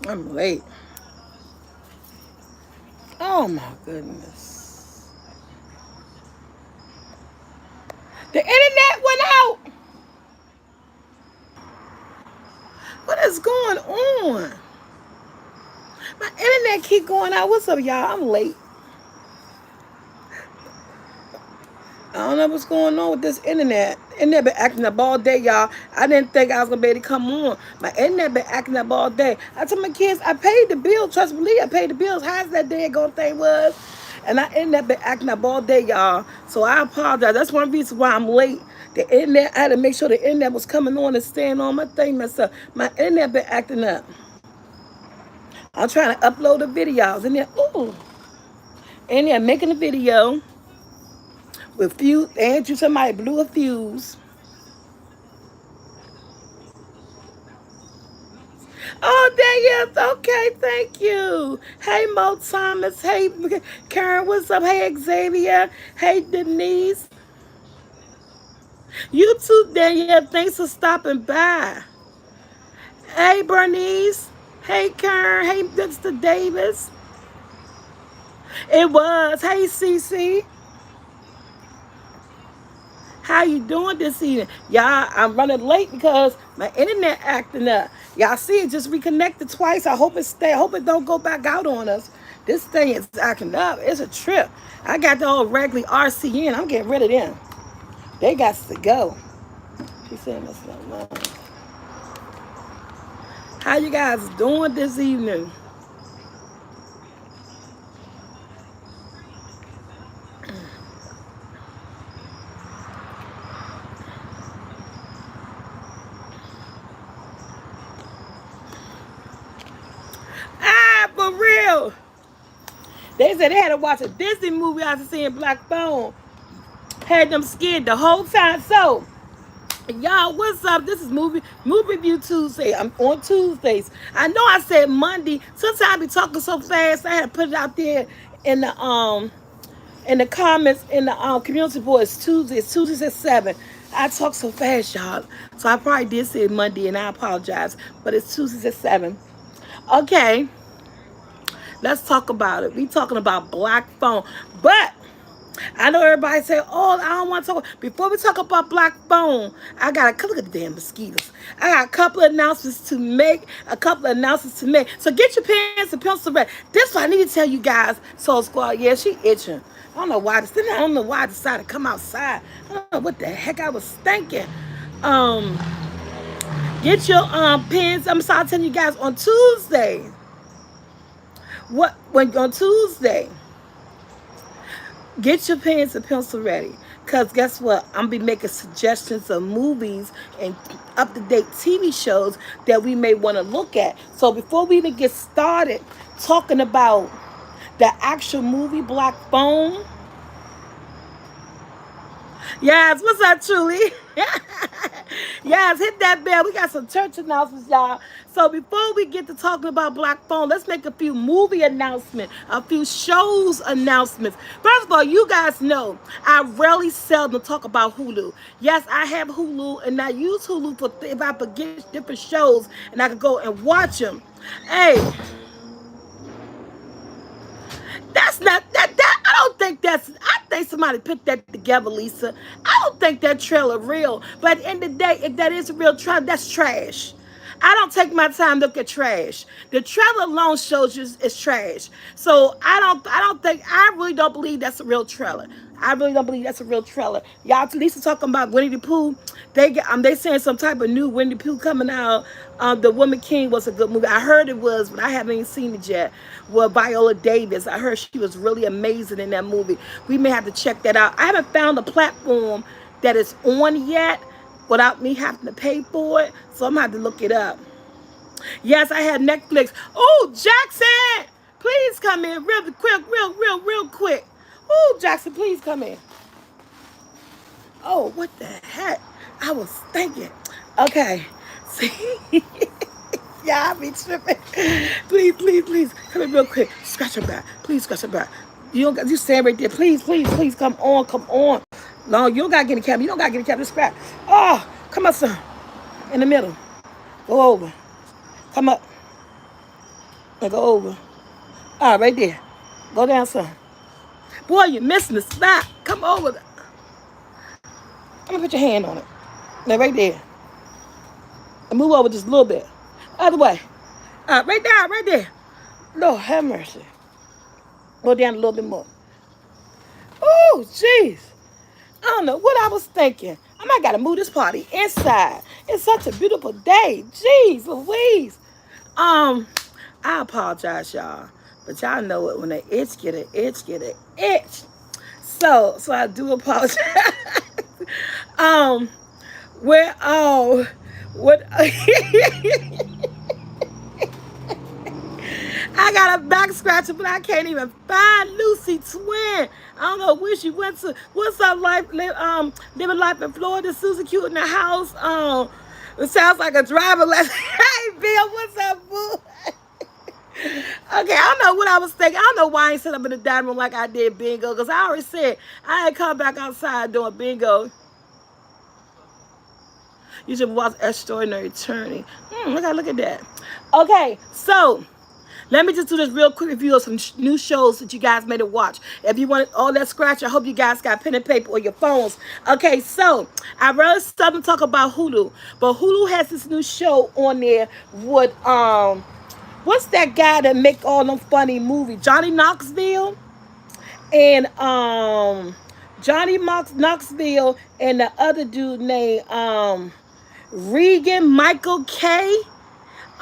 I'm late. Oh my goodness. The internet went out. What is going on? My internet keep going out. What's up, y'all? I'm late. I don't know what's going on with this internet. Internet been acting up all day, y'all. I didn't think I was gonna be able to come on. My internet been acting up all day. I told my kids I paid the bill. Trust me, I paid the bills. How's that daggone thing was? And I internet been acting up all day, y'all. So I apologize. That's one reason why I'm late. The internet, I had to make sure the internet was coming on and staying on. My thing messed up. My internet been acting up. I'm trying to upload the videos and then and they're making a video with fuse. Andrew, somebody blew a fuse. Oh, there yes. Okay, thank you. Hey, Mo Thomas. Hey, Karen, what's up? Hey, Xavier. Hey, Denise. You too, Danielle. Thanks for stopping by. Hey, Bernice. Hey, Karen. Hey, Mr. Davis. It was. Hey, Cece. How you doing this evening? Y'all, I'm running late because my internet acting up. Y'all see it just reconnected twice. I hope it stay. I hope it don't go back out on us. This thing is acting up. It's a trip. I got the old regular RCN. I'm getting rid of them. They got to go. She's saying that's not mine. How you guys doing this evening? Ah, for real. They said they had to watch a Disney movie after seeing Black Phone. Had them scared the whole time. So, y'all, what's up? This is movie review Tuesday. I'm on Tuesdays. I know I said Monday. Sometimes I be talking so fast. I had to put it out there in the comments in the community board. It's Tuesday. It's Tuesdays at 7. I talk so fast, y'all. So I probably did say Monday, and I apologize. But it's Tuesdays at 7. Okay, let's talk about it. We talking about Black Phone, but I know everybody say, "Oh, I don't want to talk." Before we talk about Black Phone, I got a couple of damn mosquitoes. I got a couple of announcements to make. So get your pens and pencils ready. This one I need to tell you guys. Soul Squad, yeah, she itching. I don't know why. I don't know why I decided to come outside. I don't know what the heck I was thinking. Um, get your pens. I'm sorry telling you guys on Tuesday. When on Tuesday? Get your pens and pencil ready. Because guess what? I'm going to be making suggestions of movies and up-to-date TV shows that we may want to look at. So before we even get started talking about the actual movie Black Phone, yes, what's up, Truly? Yes, hit that bell. We got some church announcements, y'all. So before we get to talking about Black Phone, let's make a few movie announcements, a few shows announcements. First of all, you guys know I rarely seldom talk about Hulu. Yes, I have Hulu, and I use Hulu for if I forget different shows, and I can go and watch them. Hey, that's not that. I don't think that's. I think somebody put that together, Lisa. I don't think that trailer real. But at the end of the day, if that is a real trailer, that's trash. I don't take my time to look at trash. The trailer alone shows you it's trash. So I don't think. I really don't believe that's a real trailer. I really don't believe that's a real trailer. Y'all, Lisa talking about Winnie the Pooh. They saying some type of new Winnie the Pooh coming out. The Woman King was a good movie. I heard it was, but I haven't even seen it yet. Well, Viola Davis. I heard she was really amazing in that movie. We may have to check that out. I haven't found a platform that is on yet without me having to pay for it, so I'm gonna have to look it up. Yes, I had Netflix. Oh, Jackson, please come in real quick, real quick. Oh, Jackson, please come in. Oh, what the heck? I was thinking. Okay. See? Yeah, I be tripping. Please. Come in real quick. Scratch your back. Please scratch your back. You stand right there. Please. Come on. No, you don't gotta get in the camera. You don't gotta get in the camera. Just scratch. Oh, come on, son. In the middle. Go over. Come up. And go over. All right, right there. Go down some. Boy, you're missing the spot. Come over. I'm gonna put your hand on it. Now right there. And move over just a little bit. Other way. Right there, right there. Lord have mercy. Go down a little bit more. Oh, jeez. I don't know what I was thinking. I might gotta move this party inside. It's such a beautiful day. Jeez Louise. Um, I apologize, y'all. But y'all know it when an itch get an itch, get an itch. So I do apologize. um, where what I got a back scratcher, but I can't even find Lucy Twin. I don't know where she went to. What's up, living life in Florida? Susan Q in the house. It sounds like a driver lesson. Hey, Bill, what's up, boo? Okay, I don't know what I was thinking. I don't know why I ain't set up in the dining room like I did bingo, because I already said I ain't come back outside doing bingo. You should watch Extraordinary Attorney. Look at that. Okay, so let me just do this real quick review of some new shows that you guys made to watch. If you want all that scratch, I hope you guys got pen and paper or your phones. Okay, so I really seldom talk about Hulu, but Hulu has this new show on there with what's that guy that make all them funny movies? Johnny Knoxville and Knoxville and the other dude named Regan Michael K.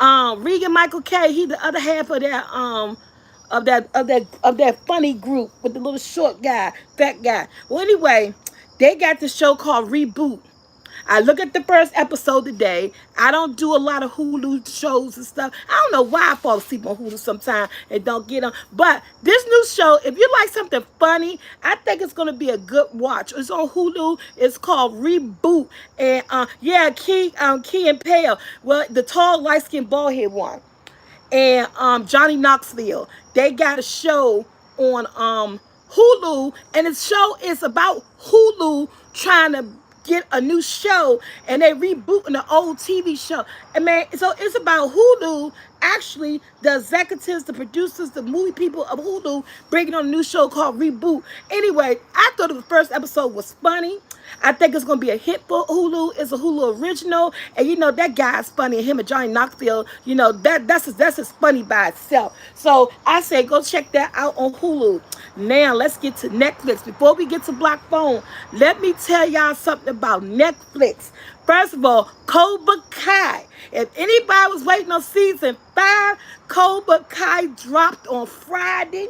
Regan Michael K. He the other half of that funny group with the little short guy, fat guy. Well, anyway, they got this show called Reboot. I look at the first episode today. I don't do a lot of Hulu shows and stuff. I don't know why I fall asleep on Hulu sometimes and don't get them. But this new show, if you like something funny, I think it's gonna be a good watch. It's on Hulu. It's called Reboot. And yeah, Key and Pale. Well, the tall, light skinned bald head one. And Johnny Knoxville. They got a show on Hulu, and the show is about Hulu trying to get a new show, and they rebooting the old TV show. And man, so it's about Hulu. Actually, the executives, the producers, the movie people of Hulu bringing on a new show called Reboot. Anyway, I thought the first episode was funny. I think it's gonna be a hit for Hulu. It's a Hulu original, and you know that guy's funny. Him and Johnny Knoxville, you know that's just funny by itself. So I say go check that out on Hulu. Now let's get to Netflix. Before we get to Black Phone, let me tell y'all something about Netflix. First of all, Cobra Kai. If anybody was waiting on season 5, Cobra Kai dropped on Friday.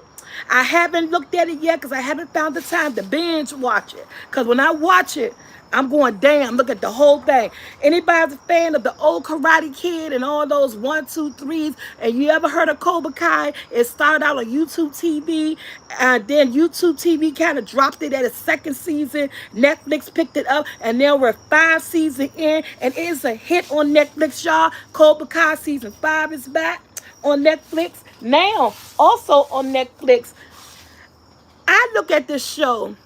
I haven't looked at it yet because I haven't found the time to binge watch it. Because when I watch it, I'm going damn, look at the whole thing. Anybody's a fan of the old Karate Kid and all those 1, 2, 3s, and you ever heard of Cobra Kai? It started out on YouTube TV, and then YouTube TV kind of dropped it at its second season. Netflix picked it up, and now we're 5 seasons in, and it's a hit on Netflix, y'all. Cobra Kai season 5 is back on Netflix. Now, also on Netflix, I look at this show.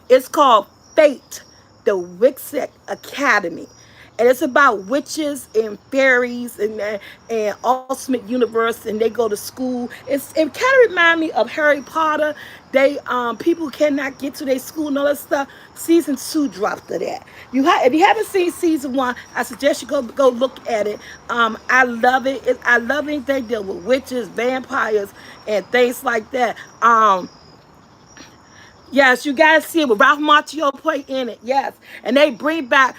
It's called Fate, the Wixit Academy. And it's about witches and fairies and ultimate universe, and they go to school. It kind of reminds me of Harry Potter. They people cannot get to their school and all that stuff. Season 2 dropped of that. If you haven't seen season 1, I suggest you go look at it. I love it. I love anything deal with witches, vampires, and things like that. Yes, you guys see it with Ralph Macchio play in it. Yes, and they bring back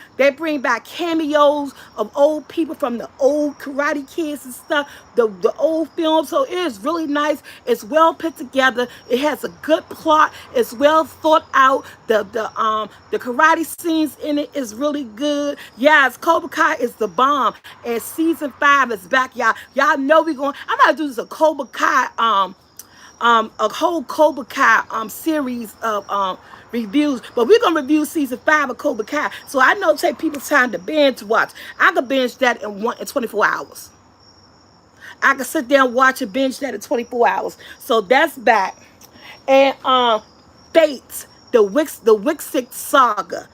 cameos of old people from the old Karate Kids and stuff. The old films. So it is really nice. It's well put together. It has a good plot. It's well thought out. The karate scenes in it is really good. Yes, Cobra Kai is the bomb, and season 5 is back, y'all. Y'all know we going. I'm gonna do this a Cobra Kai a whole Cobra Kai series of reviews, but we're gonna review season 5 of Cobra Kai. So I know it take people time to binge watch. I can binge that in 24 hours. I can sit there and watch and binge that in 24 hours. So that's back. And Fates, the Wixit saga.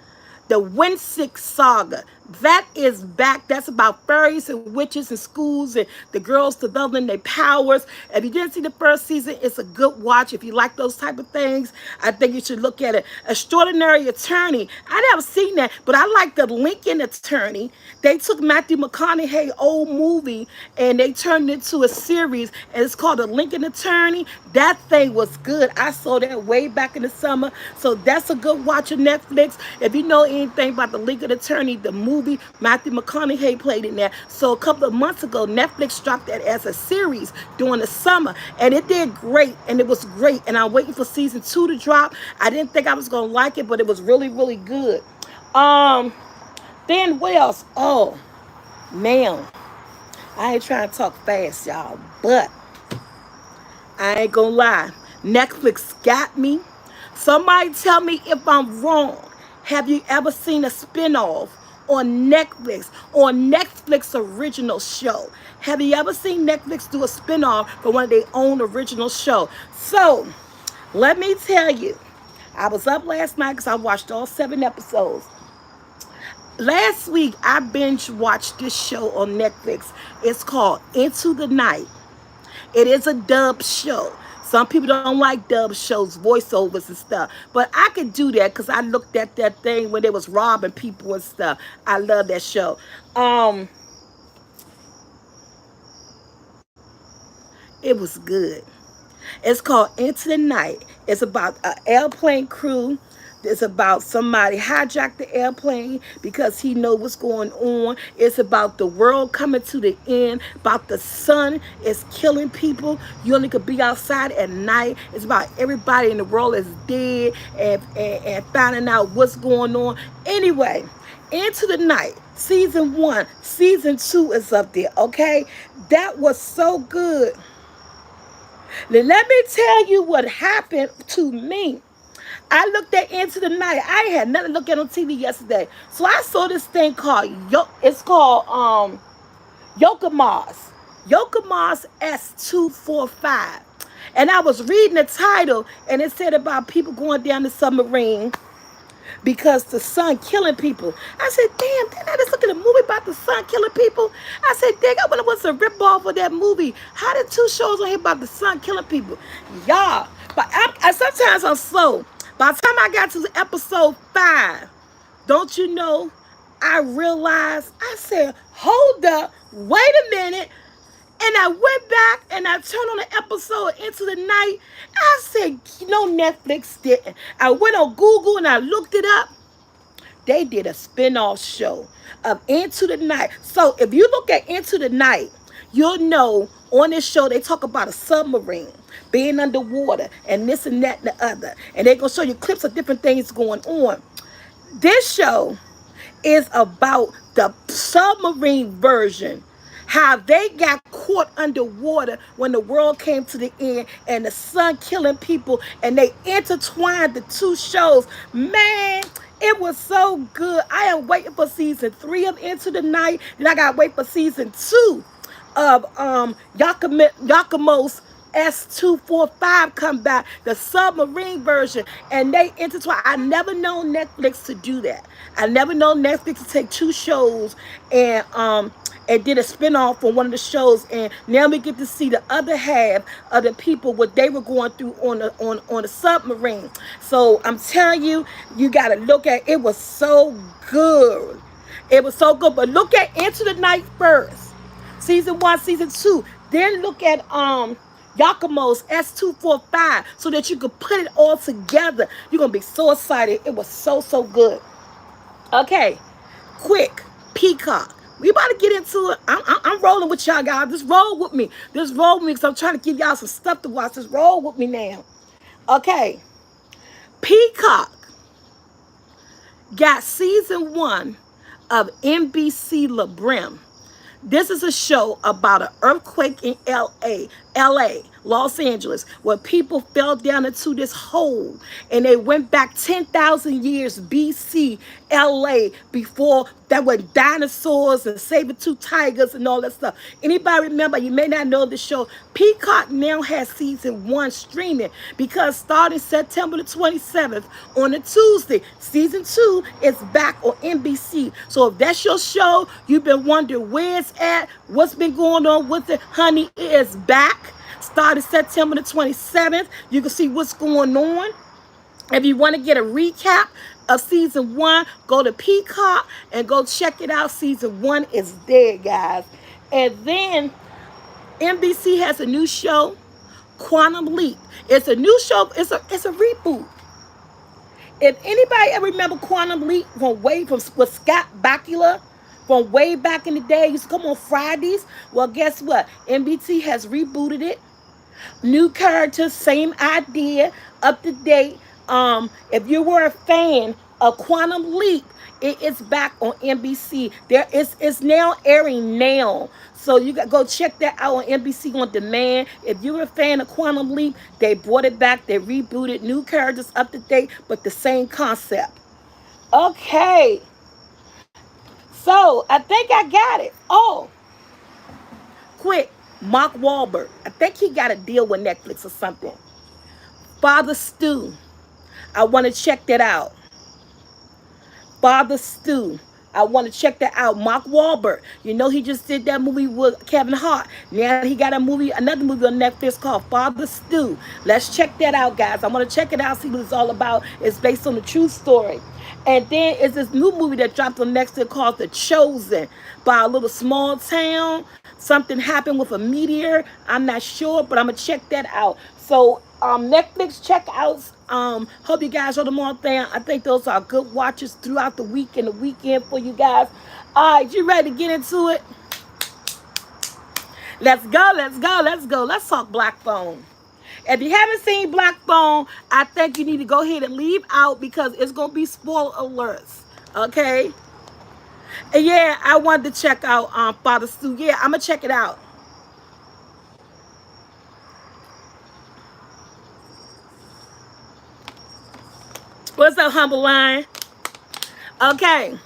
The Winsick saga. That is back. That's about fairies and witches and schools and the girls developing their powers. If you didn't see the first season, it's a good watch. If you like those type of things, I think you should look at it. Extraordinary Attorney. I never seen that, but I like the Lincoln Attorney. They took Matthew McConaughey old movie and they turned it into a series, and it's called The Lincoln Attorney. That thing was good. I saw that way back in the summer, so that's a good watch on Netflix. If you know anything about The Lincoln Attorney, the movie, Matthew McConaughey played in there. So a couple of months ago, Netflix dropped that as a series during the summer, and it did great, and it was great. And I'm waiting for season 2 to drop. I didn't think I was gonna like it, but it was really, really good. Um, then what else? Oh man, I ain't trying to talk fast, y'all, but I ain't gonna lie. Netflix got me. Somebody tell me if I'm wrong. Have you ever seen a spinoff on Netflix original show? Have you ever seen Netflix do a spinoff for one of their own original show? So, let me tell you. I was up last night because I watched all 7 episodes. Last week, I binge watched this show on Netflix. It's called Into the Night. It is a dub show. Some people don't like dub shows, voiceovers and stuff. But I could do that because I looked at that thing when they was robbing people and stuff. I love that show. Um, it was good. It's called Into the Night. It's about an airplane crew. It's about somebody hijacked the airplane because he know what's going on. It's about the world coming to the end. About the sun is killing people. You only could be outside at night. It's about everybody in the world is dead and finding out what's going on. Anyway, Into the Night, season 1, season 2 is up there. Okay, that was so good. Now, let me tell you what happened to me. I looked at Into the Night. I had nothing to look at on TV yesterday. So I saw this thing called, it's called Yokomas. Yokomas S245. And I was reading the title, and it said about people going down the submarine because the sun killing people. I said, damn, didn't I just look at a movie about the sun killing people? I said, dang, I wonder what's a ripoff of that movie. How did 2 shows on here about the sun killing people? Y'all, but sometimes I'm slow. By the time I got to episode 5, don't you know, I realized, I said, hold up, wait a minute. And I went back and I turned on the episode Into the Night. I said, no, Netflix didn't. I went on Google and I looked it up. They did a spin-off show of Into the Night. So if you look at Into the Night, you'll know on this show they talk about a submarine being underwater and this and that and the other. And they're going to show you clips of different things going on. This show is about the submarine version, how they got caught underwater when the world came to the end and the sun killing people, and they intertwined the 2 shows. Man, it was so good. I am waiting for season 3 of Into the Night, and I gotta wait for season 2 of Yakumos S245 come back, the submarine version, and they intertwine. I never known Netflix to do that. I never known Netflix to take 2 shows and did a spinoff on one of the shows, and now we get to see the other half of the people what they were going through on the submarine. So I'm telling you, you gotta look at it. Was so good. It was so good. But look at Into the Night first. Season 1, season 2. Then look at Yakumo's S245 so that you could put it all together. You're going to be so excited. It was so, so good. Okay. Quick. Peacock. We about to get into it. I'm rolling with y'all, guys. Just roll with me. Just roll with me because I'm trying to give y'all some stuff to watch. Just roll with me now. Okay. Peacock got season 1 of NBC LeBrim. This is a show about an earthquake in LA. LA, Los Angeles, where people fell down into this hole and they went back 10,000 years BC, LA, before that were dinosaurs and saber-tooth tigers and all that stuff. Anybody remember? You may not know the show. Peacock now has season 1 streaming because starting September the 27th on a Tuesday, season 2 is back on NBC. So if that's your show, you've been wondering where it's at, what's been going on with it, honey, it is back. Started September the 27th. You can see what's going on. If you want to get a recap of season 1, go to Peacock and go check it out. Season 1 is there, guys. And then NBC has a new show, Quantum Leap. It's a new show. It's a reboot. If anybody ever remember Quantum Leap from with Scott Bakula from way back in the day, used to come on Fridays. Well, guess what? NBC has rebooted it. New characters, same idea, up to date. If you were a fan of Quantum Leap, it is back on NBC. It's now airing now. So you got go check that out on NBC on demand. If you're a fan of Quantum Leap, they brought it back, they rebooted, new characters up to date, but the same concept. Okay. So I think I got it. Oh, quick. Mark Wahlberg. I think he got a deal with Netflix or something. Father Stu. I want to check that out. Father Stu. I want to check that out. Mark Wahlberg. You know he just did that movie with Kevin Hart. Now he got another movie on Netflix called Father Stu. Let's check that out, guys. I want to check it out, see what it's all about. It's based on a true story. And then it's this new movie that dropped on Netflix called The Chosen, by a little small town. Something happened with a meteor. I'm not sure, but I'm going to check that out. So Netflix checkouts. Hope you guys are the more thing. I think those are good watches throughout the week and the weekend for you guys. All right, you ready to get into it? Let's go, let's go, let's go. Let's talk Black Phone. If you haven't seen Black Phone, I think you need to go ahead and leave out because it's going to be spoiler alerts. Okay? And yeah, I wanted to check out Father Stu. Yeah, I'm going to check it out. What's up, Humble Line? Okay.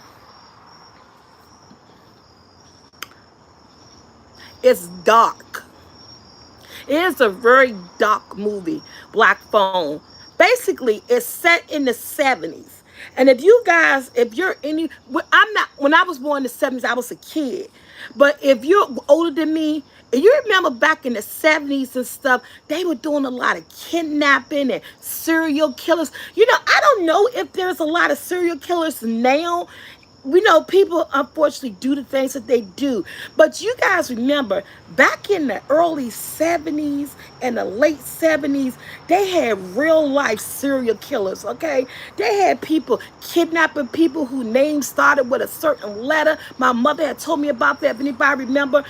It's dark. It is a very dark movie, Black Phone. Basically, it's set in the 70s. And if you guys, if you're any, I'm not, when I was born in the 70s, I was a kid. But if you're older than me, and you remember back in the 70s and stuff, they were doing a lot of kidnapping and serial killers. You know, I don't know if there's a lot of serial killers now. We know people unfortunately do the things that they do, but you guys remember back in the early 70s and the late 70s, they had real life serial killers. Okay, they had people kidnapping people whose names started with a certain letter. My mother had told me about that. If anybody remember,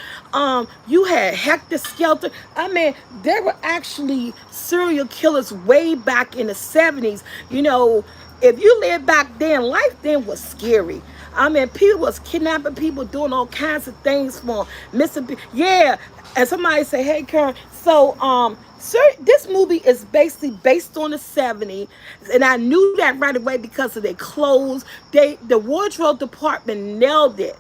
you had Hector Skelter. I mean, there were actually serial killers way back in the 70s. You know, if you lived back then, life then was scary. I mean, people was kidnapping people, doing all kinds of things for missing people. Yeah, and somebody say, "Hey, Karen." So, sir, this movie is basically based on the 70s, and I knew that right away because of their clothes. The wardrobe department nailed it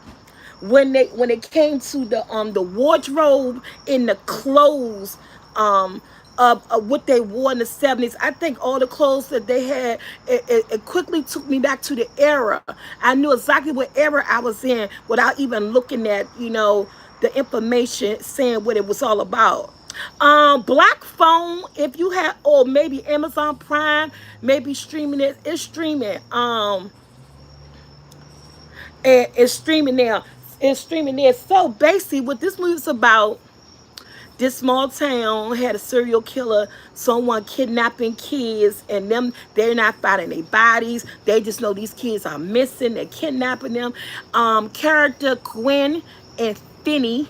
when it came to the wardrobe in the clothes. Of what they wore in the 70s. I think all the clothes that they had, it quickly took me back to the era. I knew exactly what era I was in without even looking at, you know, the information saying what it was all about. Black Phone, if you have, or maybe Amazon Prime, maybe streaming it. It's streaming. It's streaming now. It's streaming there. So basically, what this movie is about, this small town had a serial killer, someone kidnapping kids, and they're not finding their bodies. They just know these kids are missing. They're kidnapping them. Character Gwen and Finney,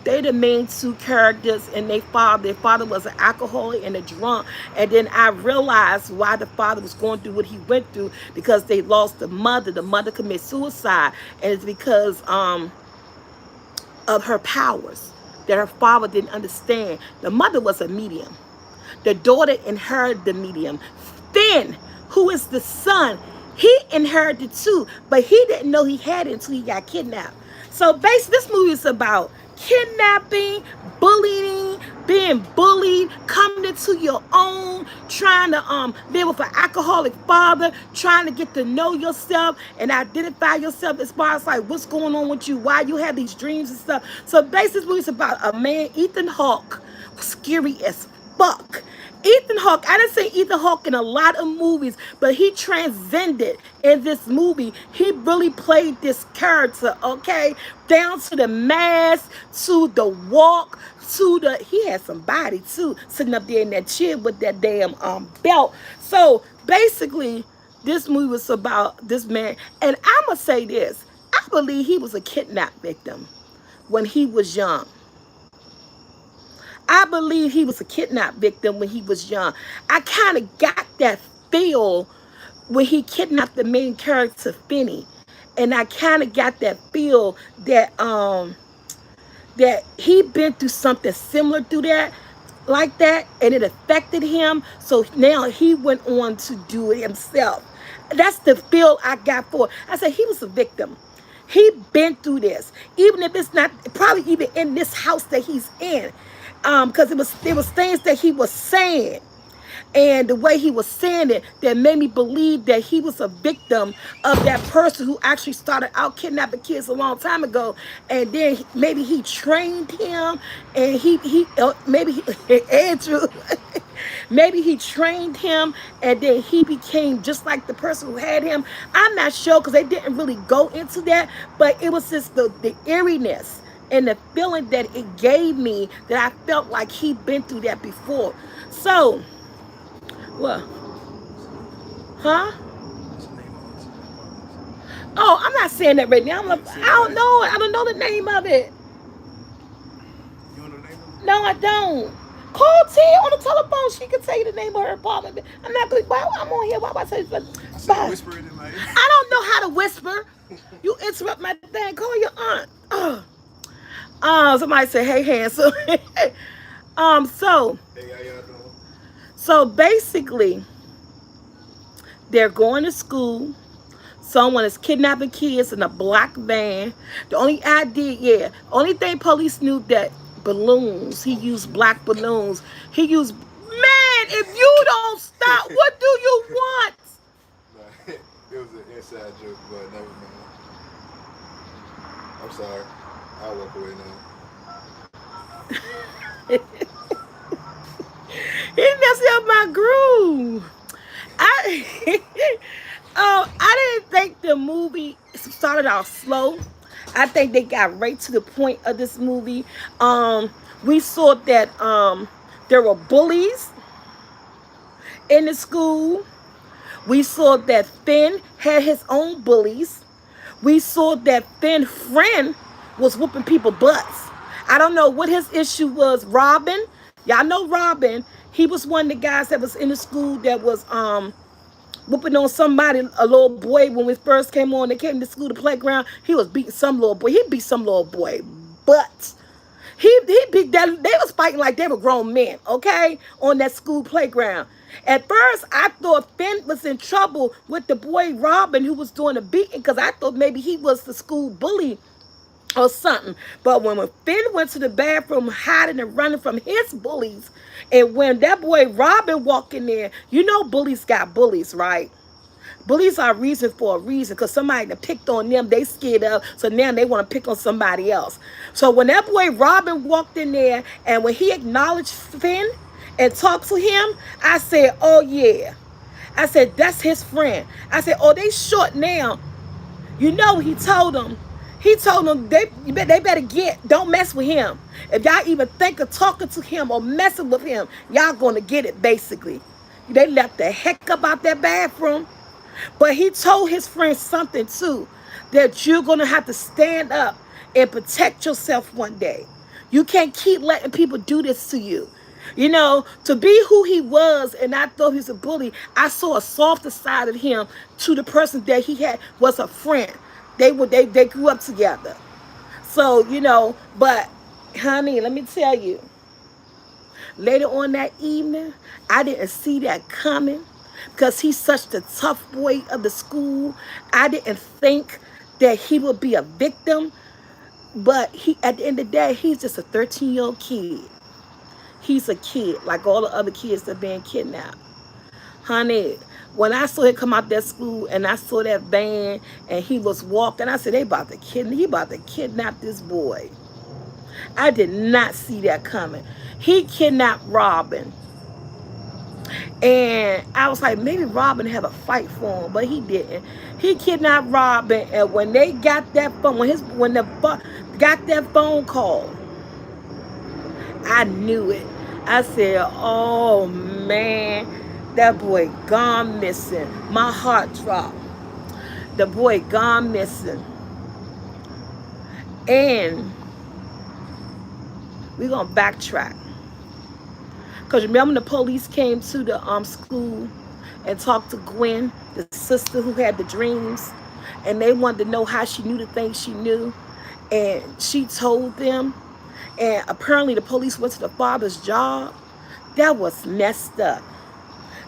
they're the main two characters, and their father was an alcoholic and a drunk. And then I realized why the father was going through what he went through, because they lost the mother. The mother committed suicide, and it's because of her powers. that her father didn't understand. The mother was a medium. The daughter inherited the medium. Finn, who is the son, he inherited too, but he didn't know he had it until he got kidnapped. So basically, this movie is about kidnapping, bullying, being bullied, coming into your own, trying to live with an alcoholic father, trying to get to know yourself and identify yourself as far as like what's going on with you, why you have these dreams and stuff. So basically, this movie is about a man, Ethan Hawke, scary as fuck. Ethan Hawke, I didn't say Ethan Hawke in a lot of movies, but he transcended in this movie. He really played this character, okay? Down to the mask, to the walk, to the, he had some body too, sitting up there in that chair with that damn belt. So basically, this movie was about this man, and I'ma say this, I believe he was a kidnap victim when he was young. I believe he was a kidnap victim when he was young. I kind of got that feel when he kidnapped the main character, Finney. And I kind of got that feel that he been through something similar to that, like that, and it affected him. So now he went on to do it himself. That's the feel I got for it. I said he was a victim. He been through this, even if it's not probably even in this house that he's in, because there was things that he was saying, and the way he was saying it that made me believe that he was a victim of that person who actually started out kidnapping kids a long time ago, and then maybe he trained him, and maybe Andrew. Maybe he trained him and then he became just like the person who had him. I'm not sure because they didn't really go into that, but it was just the eeriness and the feeling that it gave me that I felt like he'd been through that before. So, what? Huh? Oh, I'm not saying that right now. I don't know. I don't know the name of it. You know the name of it? No, I don't. Call T on the telephone. She can tell you the name of her apartment. I'm not going. Why I'm on here? Why would I say this? I said whisper it in my ear. I don't know how to whisper. You interrupt my thing. Call your aunt. Somebody say, "Hey, handsome." So Hey, how y'all doing? so basically, they're going to school. Someone is kidnapping kids in a black van. The only idea, yeah, only thing police knew that balloons. He used black balloons. He used, man, if you don't stop, what do you want? Nah, it was an inside joke, but never mind. I'm sorry. I'll walk away He messed up my groove. I I didn't think the movie started off slow. I think they got right to the point of this movie. We saw that there were bullies in the school. We saw that Finn had his own bullies. We saw that Finn's friend was whooping people butts. I don't know what his issue was. Robin, y'all know Robin. He was one of the guys that was in the school that was whooping on somebody, a little boy. When we first came on, they came to school, the playground. He was beating some little boy. He beat some little boy, but he beat that. They was fighting like they were grown men, okay, on that school playground. At first, I thought Finn was in trouble with the boy Robin who was doing the beating because I thought maybe he was the school bully or something. But when Finn went to the bathroom hiding and running from his bullies, and when that boy Robin walked in there, you know bullies got bullies, right? Bullies are a reason for a reason because somebody that picked on them, they scared of, so now they want to pick on somebody else. So when that boy Robin walked in there and when he acknowledged Finn and talked to him, I said, oh yeah. I said, that's his friend. I said, oh, they short now. You know, he told them they better don't mess with him. If y'all even think of talking to him or messing with him, y'all gonna get it basically. They left the heck up out that bathroom. But he told his friend something too, that you're gonna have to stand up and protect yourself one day. You can't keep letting people do this to you. You know, to be who he was, and I thought he was a bully, I saw a softer side of him to the person that he had was a friend. They grew up together. So, you know, but Honey, let me tell you, later on that evening, I didn't see that coming because he's such the tough boy of the school. I didn't think that he would be a victim, but he, at the end of the day, he's just a 13-year-old kid. He's a kid, like all the other kids that are being kidnapped. Honey, when I saw him come out that school and I saw that van and he was walking, I said, he about to kidnap this boy. I did not see that coming. He kidnapped Robin. And I was like, maybe Robin had a fight for him, but he didn't. He kidnapped Robin, and when they got that phone, got that phone call, I knew it. I said, "Oh man, that boy gone missing." My heart dropped. The boy gone missing, and we gonna backtrack. Because remember the police came to the school and talked to Gwen, the sister who had the dreams, and they wanted to know how she knew the things she knew. And she told them, and apparently the police went to the father's job. That was messed up.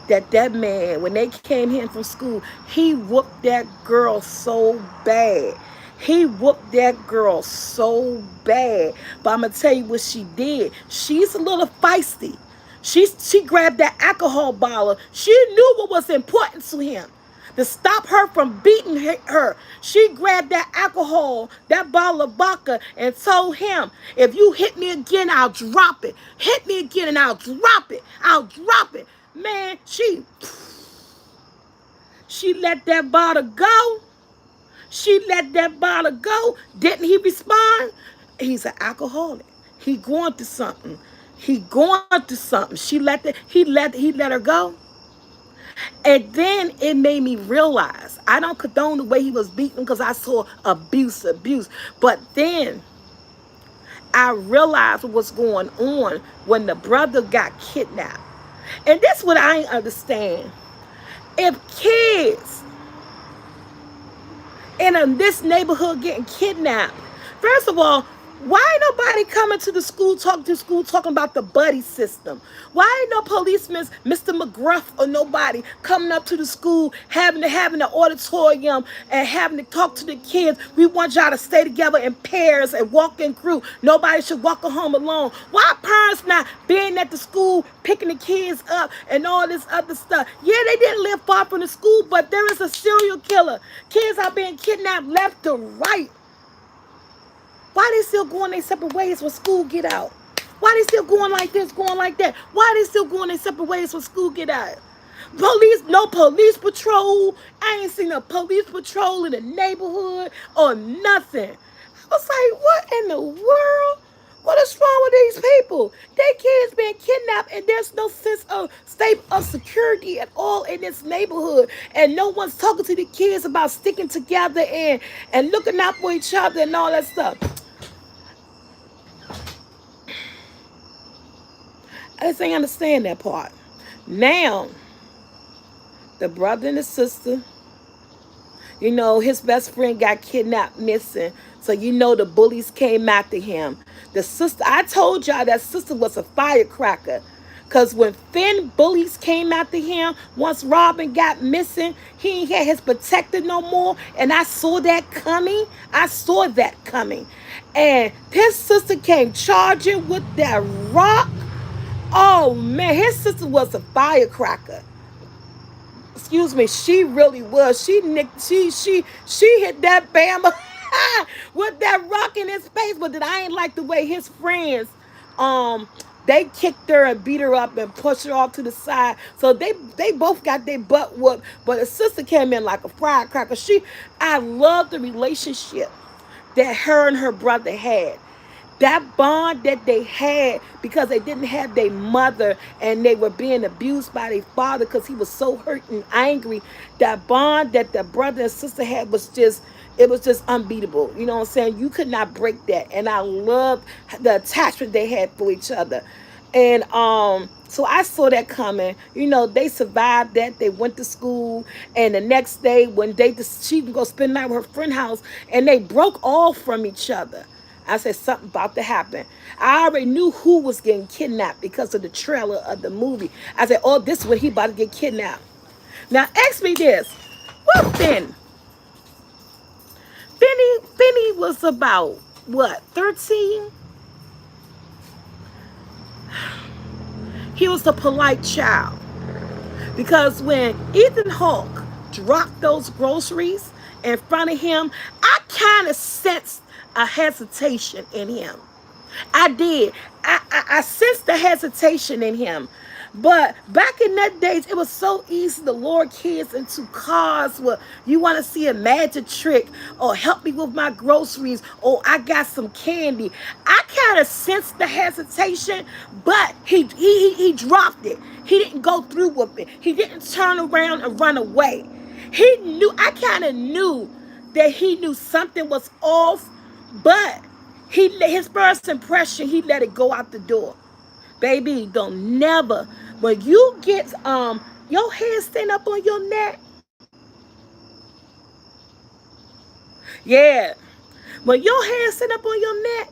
That man, when they came in from school, he whooped that girl so bad. He whooped that girl so bad. But I'm gonna tell you what she did. She's a little feisty. She grabbed that alcohol bottle. She knew what was important to him. To stop her from beating her, she grabbed that alcohol, that bottle of vodka, and told him, if you hit me again, I'll drop it. Hit me again and I'll drop it. I'll drop it. Man, she let that bottle go. She let that bottle go. Didn't he respond? He's an alcoholic. He going through something. He going through something. He let her go. And then it made me realize I don't condone the way he was beaten because I saw abuse. But then I realized what was going on when the brother got kidnapped. And that's what I ain't understand. If kids in this neighborhood getting kidnapped, first of all, why ain't nobody coming to the school, talking about the buddy system? Why ain't no policemen, Mr. McGruff or nobody coming up to the school, having an auditorium and having to talk to the kids? We want y'all to stay together in pairs and walk in group. Nobody should walk home alone. Why parents not being at the school, picking the kids up and all this other stuff? Yeah, they didn't live far from the school, but there is a serial killer. Kids are being kidnapped left to right. Why they still going their separate ways when school get out? Why they still going like this, going like that? Why they still going their separate ways when school get out? No police patrol. I ain't seen a police patrol in the neighborhood or nothing. I was like, what in the world? What is wrong with these people? They kids being kidnapped and there's no sense of state of security at all in this neighborhood. And no one's talking to the kids about sticking together and looking out for each other and all that stuff. I just ain't understand that part. Now, the brother and the sister, his best friend got kidnapped, missing. So the bullies came after him. The sister, I told y'all that sister was a firecracker. Because when Finn bullies came after him, once Robin got missing, he ain't had his protector no more. And I saw that coming. And his sister came charging with that rock. Oh man, his sister was a firecracker. Excuse me, she really was. She hit that Bama with that rock in his face. But then I ain't like the way his friends, they kicked her and beat her up and pushed her off to the side. So they both got their butt whooped. But his sister came in like a firecracker. I love the relationship that her and her brother had. That bond that they had because they didn't have their mother and they were being abused by their father because he was so hurt and angry. That bond that the brother and sister had was just unbeatable. You know what I'm saying? You could not break that. And I loved the attachment they had for each other. And so I saw that coming. They survived that. They went to school, and the next day when she would go spend the night with her friend's house, and they broke off from each other. I said something about to happen. I already knew who was getting kidnapped because of the trailer of the movie. I said, oh, this is when he about to get kidnapped. Now ask me this. What Finn? Benny was about what, 13? He was a polite child. Because when Ethan Hawke dropped those groceries in front of him, I kind of sensed a hesitation in him. I did. I sensed the hesitation in him. But back in that days, it was so easy to lure kids into cars where you want to see a magic trick or help me with my groceries or I got some candy. I kind of sensed the hesitation, but he dropped it. He didn't go through with it. He didn't turn around and run away. He knew, I kind of knew that he knew something was off, but his first impression, he let it go out the door. Baby, don't never, when you get your head stand up on your neck. Yeah. When your head stand up on your neck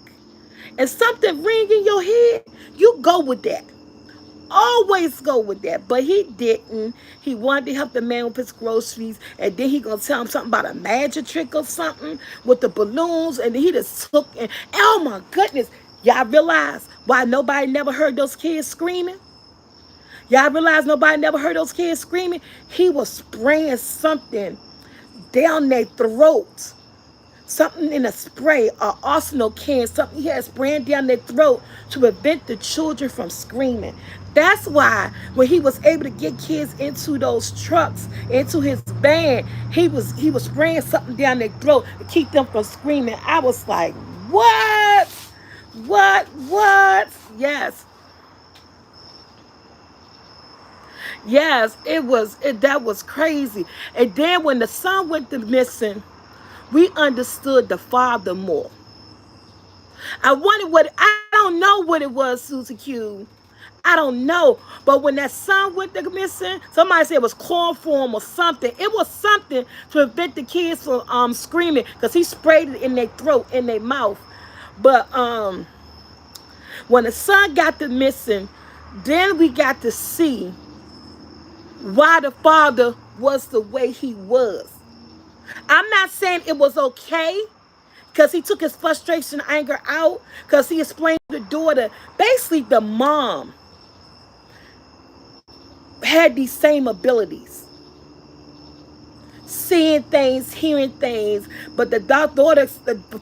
and something ring in your head, you go with that. Always go with that. But he didn't. He wanted to help the man with his groceries, and then he gonna tell him something about a magic trick or something with the balloons, and he just took and oh my goodness. Y'all realize why nobody never heard those kids screaming? Y'all realize nobody never heard those kids screaming? He was spraying something down their throats. Something in a spray, or arsenal can, something he had spraying down their throat to prevent the children from screaming. That's why when he was able to get kids into those trucks, into his van, he was spraying something down their throat to keep them from screaming. I was like, what? What? Yes. Yes, that was crazy. And then when the son went to missing, we understood the father more. I don't know what it was, Susie Q. I don't know. But when that son went to missing, somebody said it was chloroform or something. It was something to prevent the kids from screaming because he sprayed it in their throat, in their mouth. But when the son got to missing, then we got to see why the father was the way he was. I'm not saying it was okay because he took his frustration, anger out because he explained to the daughter. Basically, the mom had these same abilities. Seeing things, hearing things, but the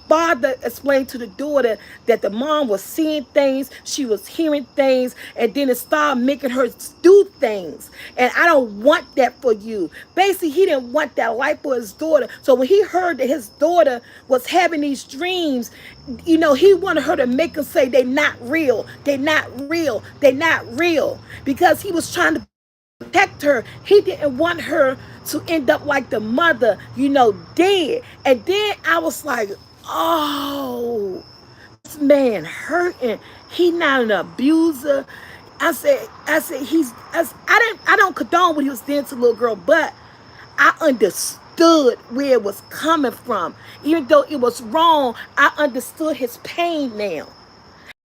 father explained to the daughter that the mom was seeing things, she was hearing things, and then it started making her do things. And I don't want that for you. Basically, he didn't want that life for his daughter. So when he heard that his daughter was having these dreams, he wanted her to make him say they're not real, they're not real, they're not real, because he was trying to protect her. He didn't want her to end up like the mother, dead. And then I was like, oh, this man hurting. He not an abuser. I said, I don't condone what he was doing to the little girl, but I understood where it was coming from. Even though it was wrong, I understood his pain now.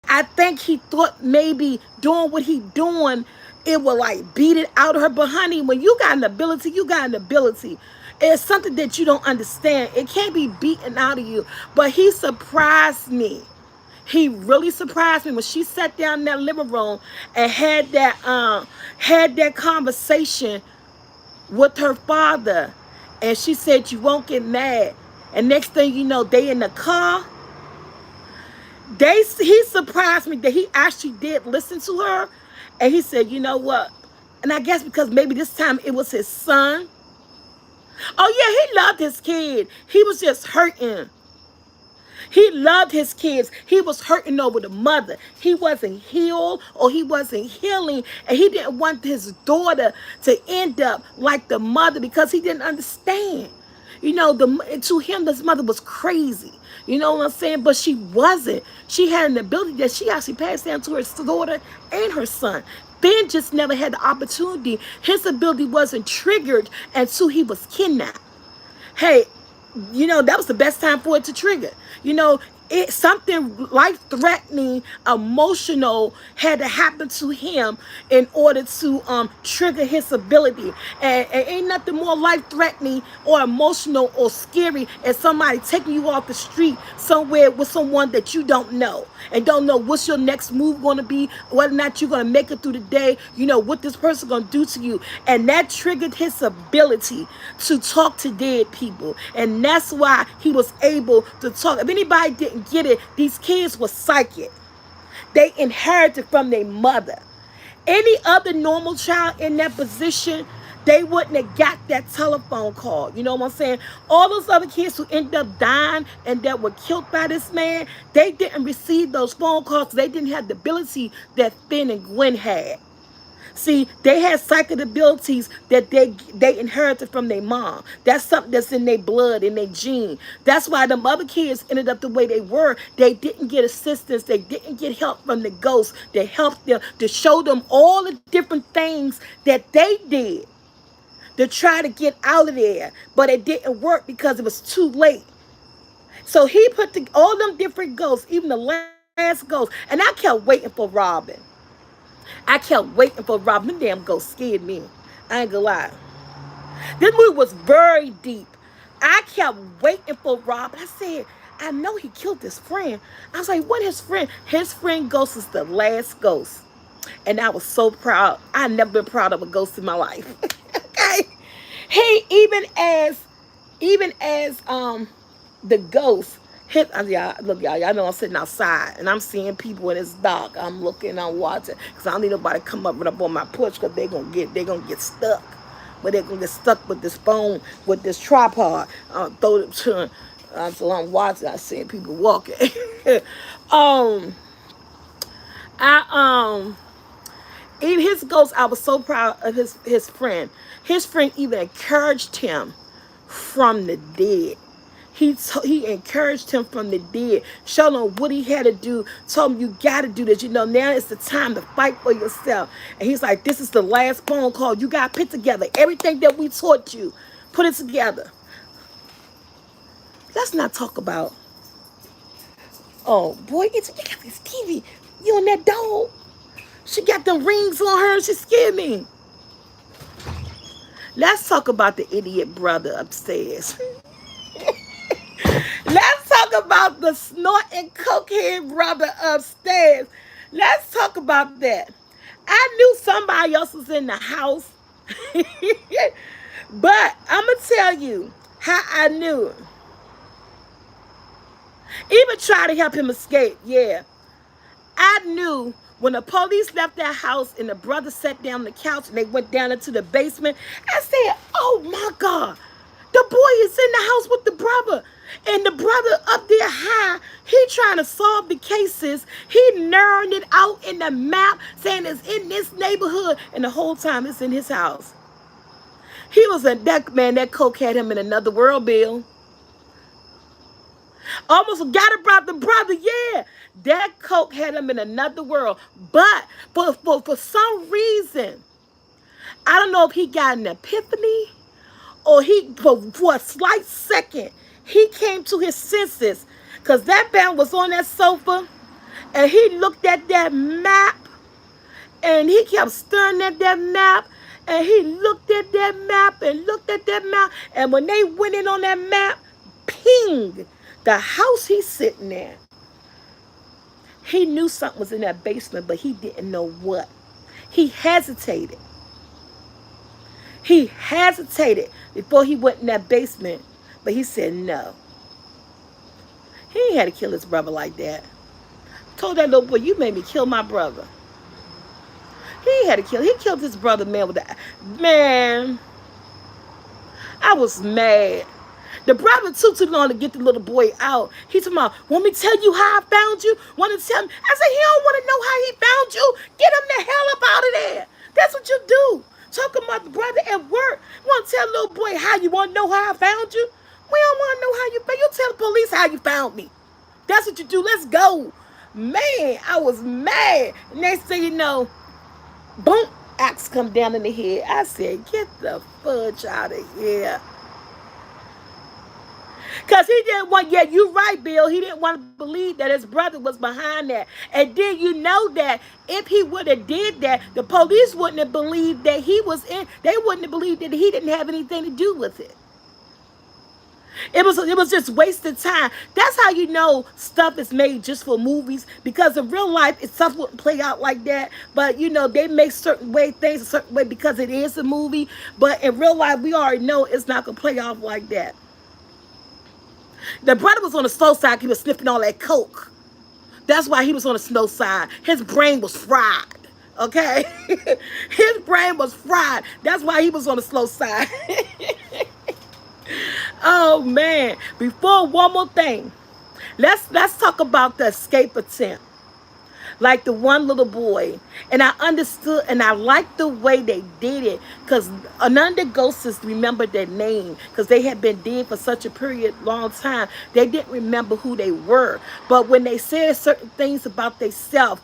I think he thought maybe doing what he doing, it will like beat it out of her. But honey, when you got an ability, you got an ability. It's something that you don't understand. It can't be beaten out of you. But he surprised me. He really surprised me when she sat down in that living room and had that conversation with her father. And she said, you won't get mad. And next thing you know, they in the car. He surprised me that he actually did listen to her. And he said, you know what? And I guess because maybe this time it was his son. Oh, yeah, he loved his kid. He was just hurting. He loved his kids. He was hurting over the mother. He wasn't healed or he wasn't healing. And he didn't want his daughter to end up like the mother because he didn't understand. To him, this mother was crazy. You know what I'm saying? But she wasn't. She had an ability that she actually passed down to her daughter and her son. Ben just never had the opportunity. His ability wasn't triggered until he was kidnapped. Hey, that was the best time for it to trigger. something life threatening, emotional had to happen to him in order to trigger his ability. And ain't nothing more life threatening or emotional or scary as somebody taking you off the street somewhere with someone that you don't know and don't know what's your next move going to be, whether or not you're going to make it through the day, you know, what this person going to do to you. And that triggered his ability to talk to dead people. And that's why he was able to talk. If anybody didn't get it, these kids were psychic. They inherited from their mother. Any other normal child in that position, they wouldn't have got that telephone call. You know what I'm saying? All those other kids who ended up dying and that were killed by this man, they didn't receive those phone calls. They didn't have the ability that Finn and Gwen had. See, they had psychic abilities that they inherited from their mom. That's something that's in their blood, in their gene. That's why them other kids ended up the way they were. They didn't get assistance. They didn't get help from the ghosts that helped them, to show them all the different things that they did to try to get out of there. But it didn't work because it was too late. So he put all them different ghosts, even the last ghost, and I kept waiting for Robin. I kept waiting for Robin. Them damn ghosts scared me. I ain't gonna lie. This movie was very deep. I kept waiting for Robin. I said, I know he killed his friend. I was like, what his friend? His friend ghost is the last ghost. And I was so proud. I never been proud of a ghost in my life. Okay. He even as the ghost hit, y'all, look, y'all know I'm sitting outside and I'm seeing people and it's dark. I'm looking, I'm watching, because I don't need nobody to come up on my porch, because they're gonna get stuck. But they're gonna get stuck with this phone, with this tripod. Throw it to, so I'm watching. I see people walking. um, I even his ghost. I was so proud of his friend. His friend even encouraged him from the dead. He encouraged him from the dead, showed him what he had to do, told him you got to do this. You know, now it's the time to fight for yourself. And he's like, this is the last phone call. You got to put together everything that we taught you. Put it together. Let's not talk about, oh, boy, you got this TV. You and that dog. She got them rings on her. She scared me. Let's talk about the idiot brother upstairs. Let's talk about the snorting cokehead brother upstairs. Let's talk about that. I knew somebody else was in the house. But I'm going to tell you how I knew. Even try to help him escape. Yeah. I knew when the police left that house and the brother sat down on the couch and they went down into the basement. I said, oh my God. The boy is in the house with the brother. And the brother up there high, he trying to solve the cases. He narrowing it out in the map, saying it's in this neighborhood. And the whole time it's in his house. He was that coke had him in another world, Bill. Almost forgot about the brother, yeah. That coke had him in another world. But for some reason, I don't know if he got an epiphany or for a slight second, he came to his senses. Because that man was on that sofa and he looked at that map and he kept staring at that map and he looked at that map and looked at that map. And when they went in on that map, ping, the house he's sitting in. He knew something was in that basement, but he didn't know what. He hesitated. He hesitated before he went in that basement, but he said no. He ain't had to kill his brother like that. Told that little boy, you made me kill my brother. He ain't had to kill. He killed his brother, man, with that. Man, I was mad. The brother took too long to get the little boy out. He told me, want me to tell you how I found you? Want to tell me? I said, he don't want to know how he found you. Get him the hell up out of there. That's what you do. Talking about the brother at work. Want to tell the little boy how you want to know how I found you? We don't want to know how you found you. Tell the police how you found me. That's what you do. Let's go. Man, I was mad. Next thing you know, boom, axe come down in the head. I said, get the fudge out of here. Because he didn't want, yeah, you're right, Bill. He didn't want to believe that his brother was behind that. And then you know that if he would have did that, the police wouldn't have believed that he was in, they wouldn't have believed that he didn't have anything to do with it. It was just wasted time. That's how you know stuff is made just for movies. Because in real life, stuff wouldn't play out like that. But you know, they make certain way things a certain way because it is a movie. But in real life, we already know it's not gonna play off like that. The brother was on the slow side. He was sniffing all that coke. That's why he was on the slow side. His brain was fried. Okay, his brain was fried. That's why he was on the slow side. Oh man! Before one more thing, let's talk about the escape attempt. Like the one little boy, and I understood, and I liked the way they did it, because none of the ghosts remembered their name, because they had been dead for such a period long time. They didn't remember who they were, but when they said certain things about themselves,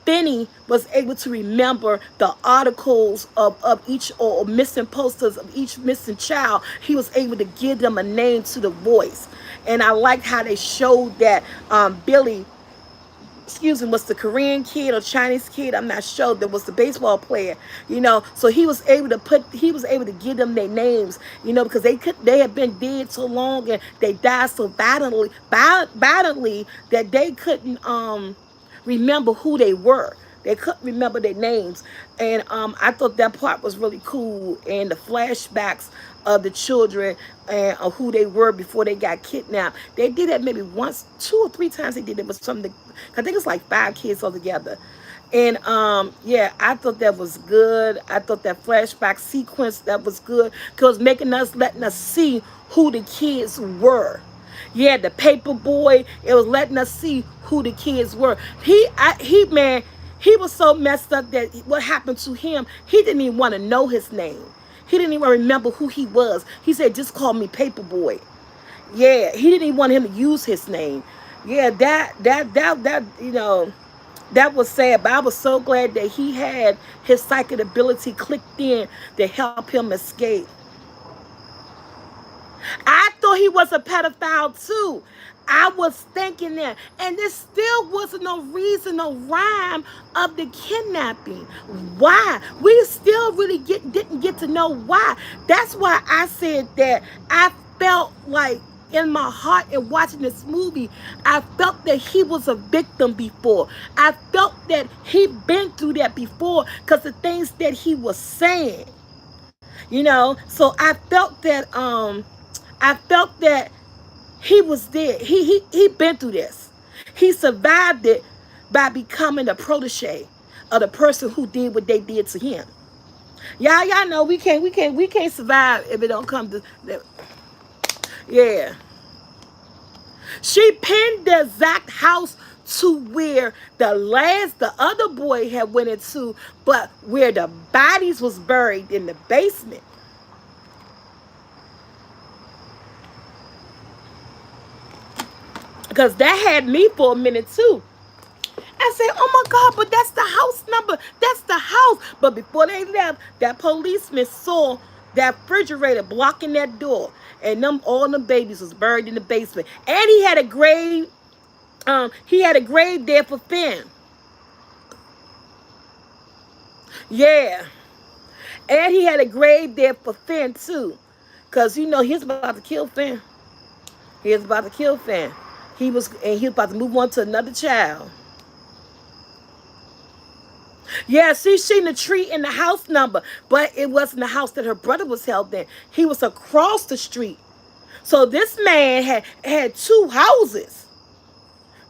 Benny was able to remember the articles of each, or missing posters of each missing child. He was able to give them a name to the voice. And I liked how they showed that Billy, excuse me, was the Korean kid or Chinese kid, I'm not sure, that was the baseball player, so he was able to give them their names, because they had been dead so long, and they died so violently that they couldn't remember who they were. They couldn't remember their names. And I thought that part was really cool. And the flashbacks of the children and of who they were before they got kidnapped. They did that maybe once, 2 or 3 times they did it with something. I think it's like 5 kids altogether. And yeah, I thought that was good. I thought that flashback sequence, that was good. Because letting us see who the kids were. Yeah, the paper boy, it was letting us see who the kids were. Man, he was so messed up that what happened to him, he didn't even want to know his name. He didn't even remember who he was. He said, just call me paper boy. Yeah, he didn't even want him to use his name. Yeah, that was sad. But I was so glad that he had his psychic ability clicked in to help him escape. I thought he was a pedophile too. I was thinking that. And there still wasn't no reason, no rhyme of the kidnapping. Why? We still really didn't get to know why. That's why I said that I felt like in my heart in watching this movie, I felt that he was a victim before. I felt that he'd been through that before because the things that he was saying. So I felt that he was there. He been through this. He survived it by becoming a protege of the person who did what they did to him. Y'all know we can't survive if it don't come to that. Yeah. She pinned the exact house to where the other boy had went into, but where the bodies was buried in the basement. Because that had me for a minute too. I said, oh my God, but that's the house number. That's the house. But before they left, that policeman saw that refrigerator blocking that door. And all them babies was buried in the basement. And he had a grave there for Finn. Yeah. And he had a grave there for Finn too. Because he was about to kill Finn. He was about to kill Finn. He was about to move on to another child. Yeah, she seen the tree in the house number, but it wasn't the house that her brother was held in. He was across the street. So this man had 2 houses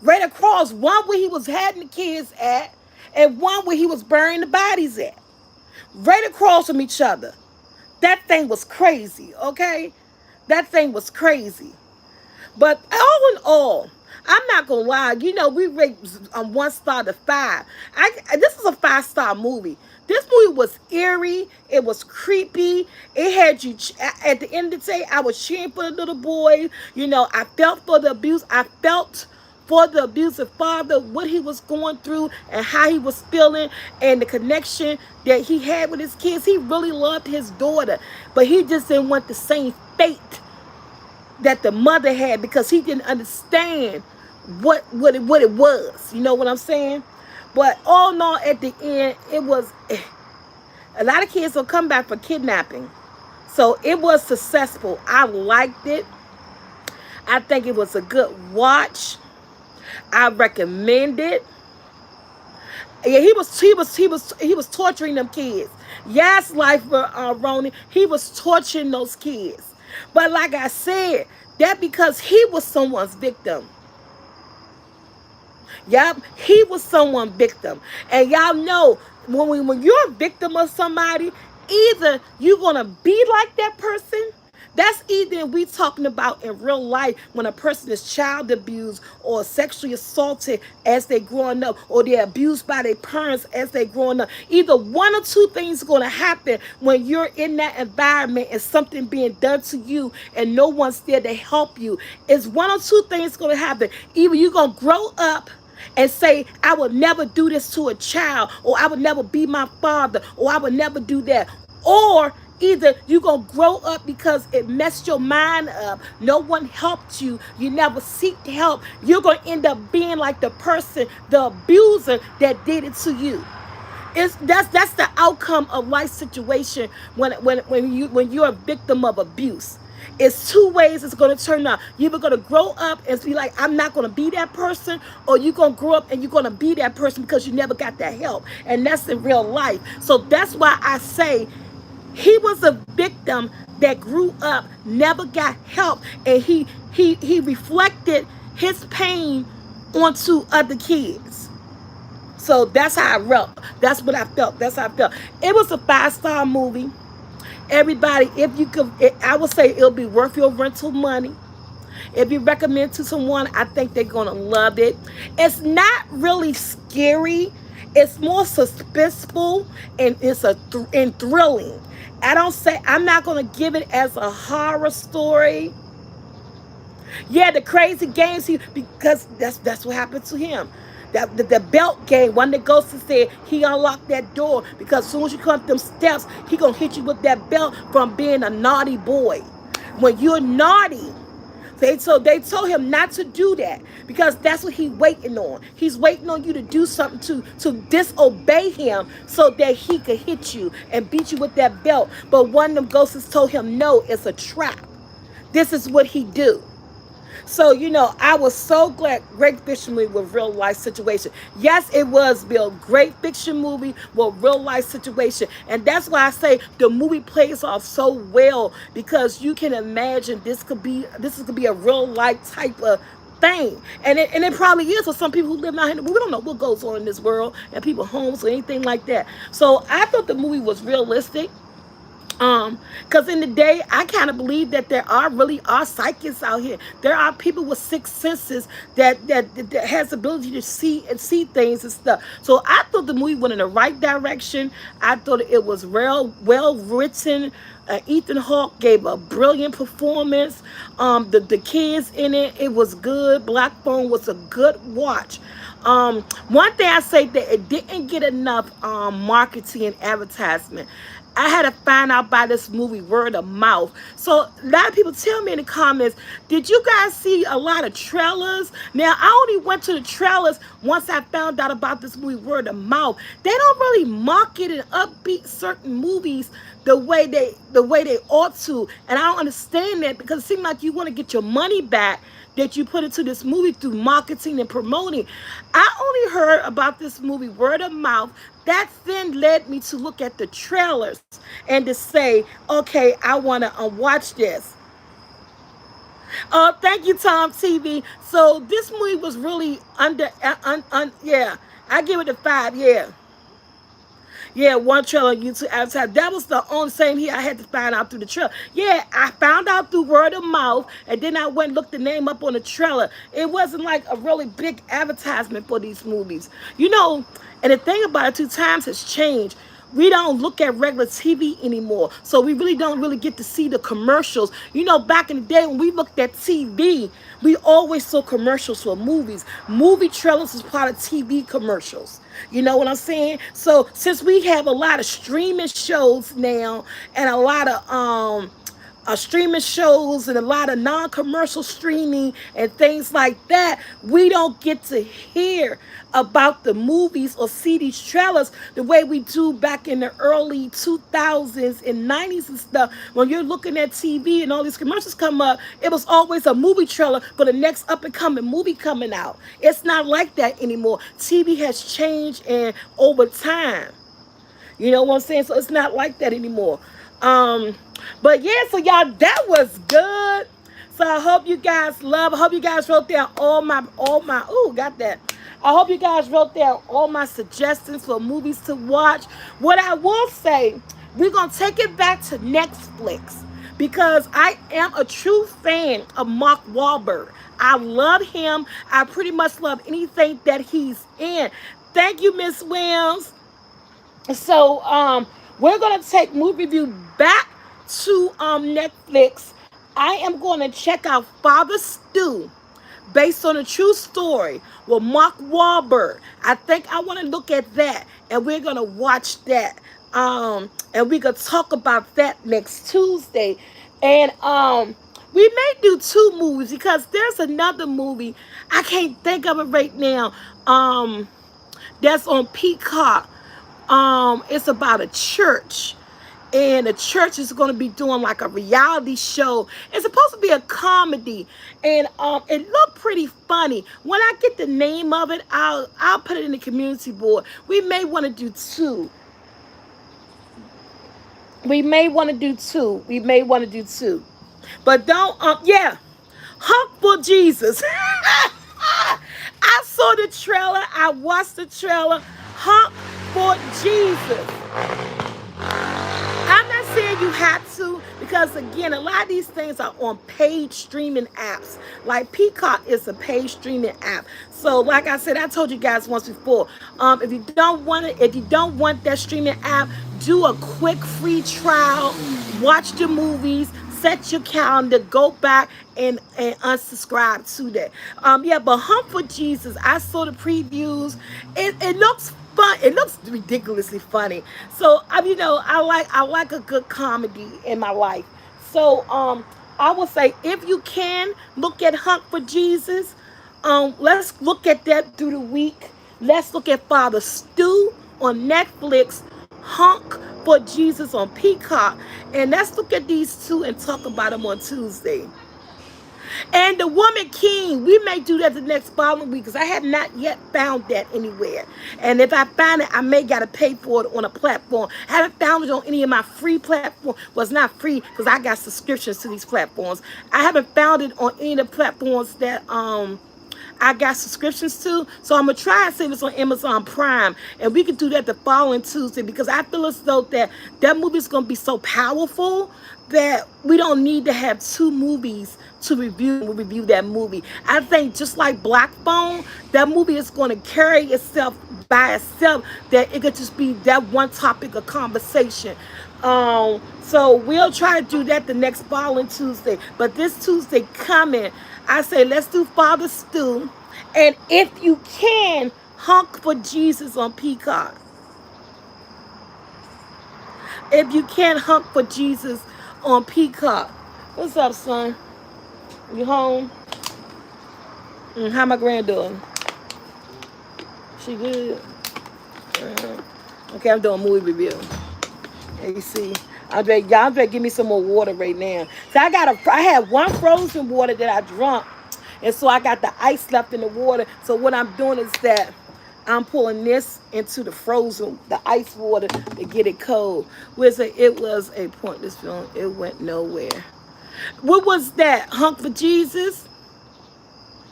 right across. One where he was having the kids at, and one where he was burying the bodies at. Right across from each other. That thing was crazy, okay? That thing was crazy. But all in all, I'm not gonna lie. We rate 1 star to 5. This is a 5-star movie. This movie was eerie. It was creepy. It had you. At the end of the day, I was cheering for the little boy. I felt for the abuse. I felt for the abusive father, what he was going through and how he was feeling, and the connection that he had with his kids. He really loved his daughter, but he just didn't want the same fate that the mother had because he didn't understand what it was. You know what I'm saying? But all in all, at the end, it was a lot of kids will come back for kidnapping. So it was successful. I liked it. I think it was a good watch. I recommend it. Yeah, he was torturing them kids. Yes, life, Ronnie. He was torturing those kids. But like I said, that because he was someone's victim. Yep, he was someone victim. And y'all know when you're a victim of somebody, either you're gonna be like that person. That's either we talking about in real life when a person is child abused or sexually assaulted as they growing up, or they're abused by their parents as they growing up. Either one or two things are gonna happen when you're in that environment and something being done to you and no one's there to help you. It's one or two things gonna happen. Either you're gonna grow up and say, I would never do this to a child, or I would never be my father, or I would never do that. Or either you're going to grow up because it messed your mind up. No one helped you. You never seek help. You're going to end up being like the person, the abuser that did it to you. That's the outcome of life situation when you're a victim of abuse. It's two ways it's going to turn out. You're either going to grow up and be like, I'm not going to be that person, or you're going to grow up and you're going to be that person because you never got that help. And that's in real life. So that's why I say he was a victim that grew up, never got help, and he reflected his pain onto other kids. So that's how I felt. That's what I felt. That's how I felt. It was a 5-star movie. Everybody, if you could, I would say it'll be worth your rental money. If you recommend to someone, I think they're gonna love it. It's not really scary. It's more suspenseful and and thrilling. I'm not gonna give it as a horror story. Yeah, the crazy games because that's what happened to him. That the belt game, one that goes to say he unlocked that door because as soon as you come up them steps, he gonna hit you with that belt from being a naughty boy. When you're naughty, they told him not to do that because that's what he's waiting on. He's waiting on you to do something to disobey him so that he could hit you and beat you with that belt. But one of them ghosts told him no, it's a trap. This is what he do. So, I was so glad. Great fiction movie with real life situation. Yes, it was, Bill. Great fiction movie with real life situation. And that's why I say the movie plays off so well because you can imagine this could be a real life type of thing. And it probably is for some people who live out here. We don't know what goes on in this world and people homes or anything like that. So I thought the movie was realistic. Because in the day, I kind of believe that there really are psychics out here. There are people with sixth senses that has the ability to see and see things and stuff. So I thought the movie went in the right direction. I thought it was well written. Ethan Hawke gave a brilliant performance. The kids in it was good. Black Phone was a good watch. One thing I say that it didn't get enough marketing and advertisement. I had to find out by this movie word of mouth. So a lot of people tell me in the comments, did you guys see a lot of trailers? Now I only went to the trailers once I found out about this movie word of mouth. They don't really market and upbeat certain movies the way they ought to. And I don't understand that because it seems like you want to get your money back that you put into this movie through marketing and promoting. I only heard about this movie word of mouth. That then led me to look at the trailers and to say, okay, I want to watch this. Oh, thank you, Tom TV. So this movie was really yeah. I give it a 5, yeah. Yeah, one trailer on YouTube advertised. That was the only same here I had to find out through the trailer. Yeah, I found out through word of mouth, and then I went and looked the name up on the trailer. It wasn't like a really big advertisement for these movies. And the thing about it, 2 times has changed. We don't look at regular TV anymore. So we really don't really get to see the commercials. Back in the day when we looked at TV, we always saw commercials for movies. Movie trailers was part of TV commercials. You know what I'm saying? So since we have a lot of streaming shows now and a lot of streaming shows and a lot of non-commercial streaming and things like that, we don't get to hear about the movies or see these trailers the way we do back in the early 2000s and 90s and stuff. When you're looking at TV and all these commercials come up, it was always a movie trailer for the next up and coming movie coming out. It's not like that anymore. TV has changed and over time. You know what I'm saying? So it's not like that anymore. Um, but yeah, so y'all, that was good. So I hope you guys love. I hope you guys wrote down all my ooh, got that. I hope you guys wrote down all my suggestions for movies to watch. What I will say, we're gonna take it back to Netflix because I am a true fan of Mark Wahlberg. I love him. I pretty much love anything that he's in. Thank you, Miss Williams. So we're gonna take movie review back to Netflix. I am gonna check out Father Stew based on a true story with Mark Wahlberg. I think I want to look at that, and we're gonna watch that. And we could talk about that next Tuesday. And we may do two movies because there's another movie I can't think of it right now. That's on Peacock. It's about a church, and the church is going to be doing like a reality show. It's supposed to be a comedy, and it looked pretty funny. When I get the name of it, I'll put it in the community board. We may want to do two. We may want to do two. We may want to do two. But don't yeah. Hump for Jesus. I saw the trailer. I watched the trailer. Hump for Jesus. I'm not saying you have to because again, a lot of these things are on paid streaming apps. Like Peacock is a paid streaming app. So, like I said, I told you guys once before. If you don't want it, if you don't want that streaming app, do a quick free trial. Watch the movies. Set your calendar. Go back and unsubscribe to that. Yeah, but Hump for Jesus. I saw the previews. It looks fun. It looks ridiculously funny. So I like a good comedy in my life. So I would say if you can look at Hunt for Jesus, let's look at that through the week. Let's look at Father Stew on Netflix, Hunk for Jesus on Peacock, and let's look at these two and talk about them on Tuesday. And the Woman King, we may do that the next following week because I have not yet found that anywhere. And if I find it, I may got to pay for it on a platform. I haven't found it on any of my free platforms. Well, it's not free because I got subscriptions to these platforms. I haven't found it on any of the platforms that I got subscriptions to. So I'm going to try and see if it's on Amazon Prime. And we can do that the following Tuesday because I feel as though that movie is going to be so powerful that we don't need to have two movies to review when we review that movie. I think just like Black Phone, that movie is going to carry itself by itself, that it could just be that one topic of conversation. So we'll try to do that the next following Tuesday. But this Tuesday coming, I say let's do Father Stew. And if you can, Hunk for Jesus on Peacock. If you can, Hunk for Jesus on Peacock. What's up, son? You home? How my granddaughter? She good? Okay, I'm doing a movie review. And you see, y'all better give me some more water right now. So I had one frozen water that I drunk, and so I got the ice left in the water. So what I'm doing is that I'm pulling this into the ice water to get it cold. It was a pointless film. It went nowhere. What was that? Hunk for Jesus?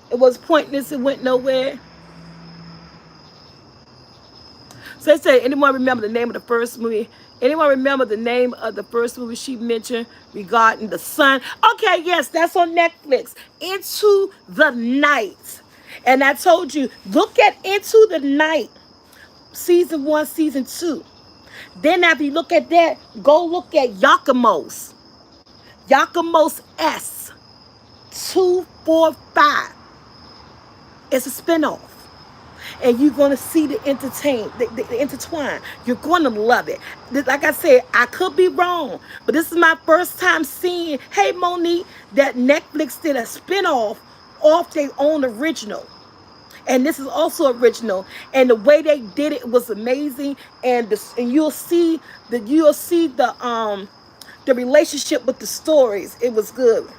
It was pointless. It went nowhere. So they say, anyone remember the name of the first movie? Anyone remember the name of the first movie she mentioned regarding the sun? Okay, yes, that's on Netflix. Into the Night. And I told you, look at Into the Night, season 1, season 2. Then after you look at that, go look at Yakimos. Yakimos S 245. It's a spinoff. and you're gonna see the intertwine. You're gonna love it. Like I said, I could be wrong, but this is my first time seeing. Hey, Monique, that Netflix did a spinoff off their own original, and this is also original, and the way they did it was amazing. And you'll see the relationship with the stories. It was good.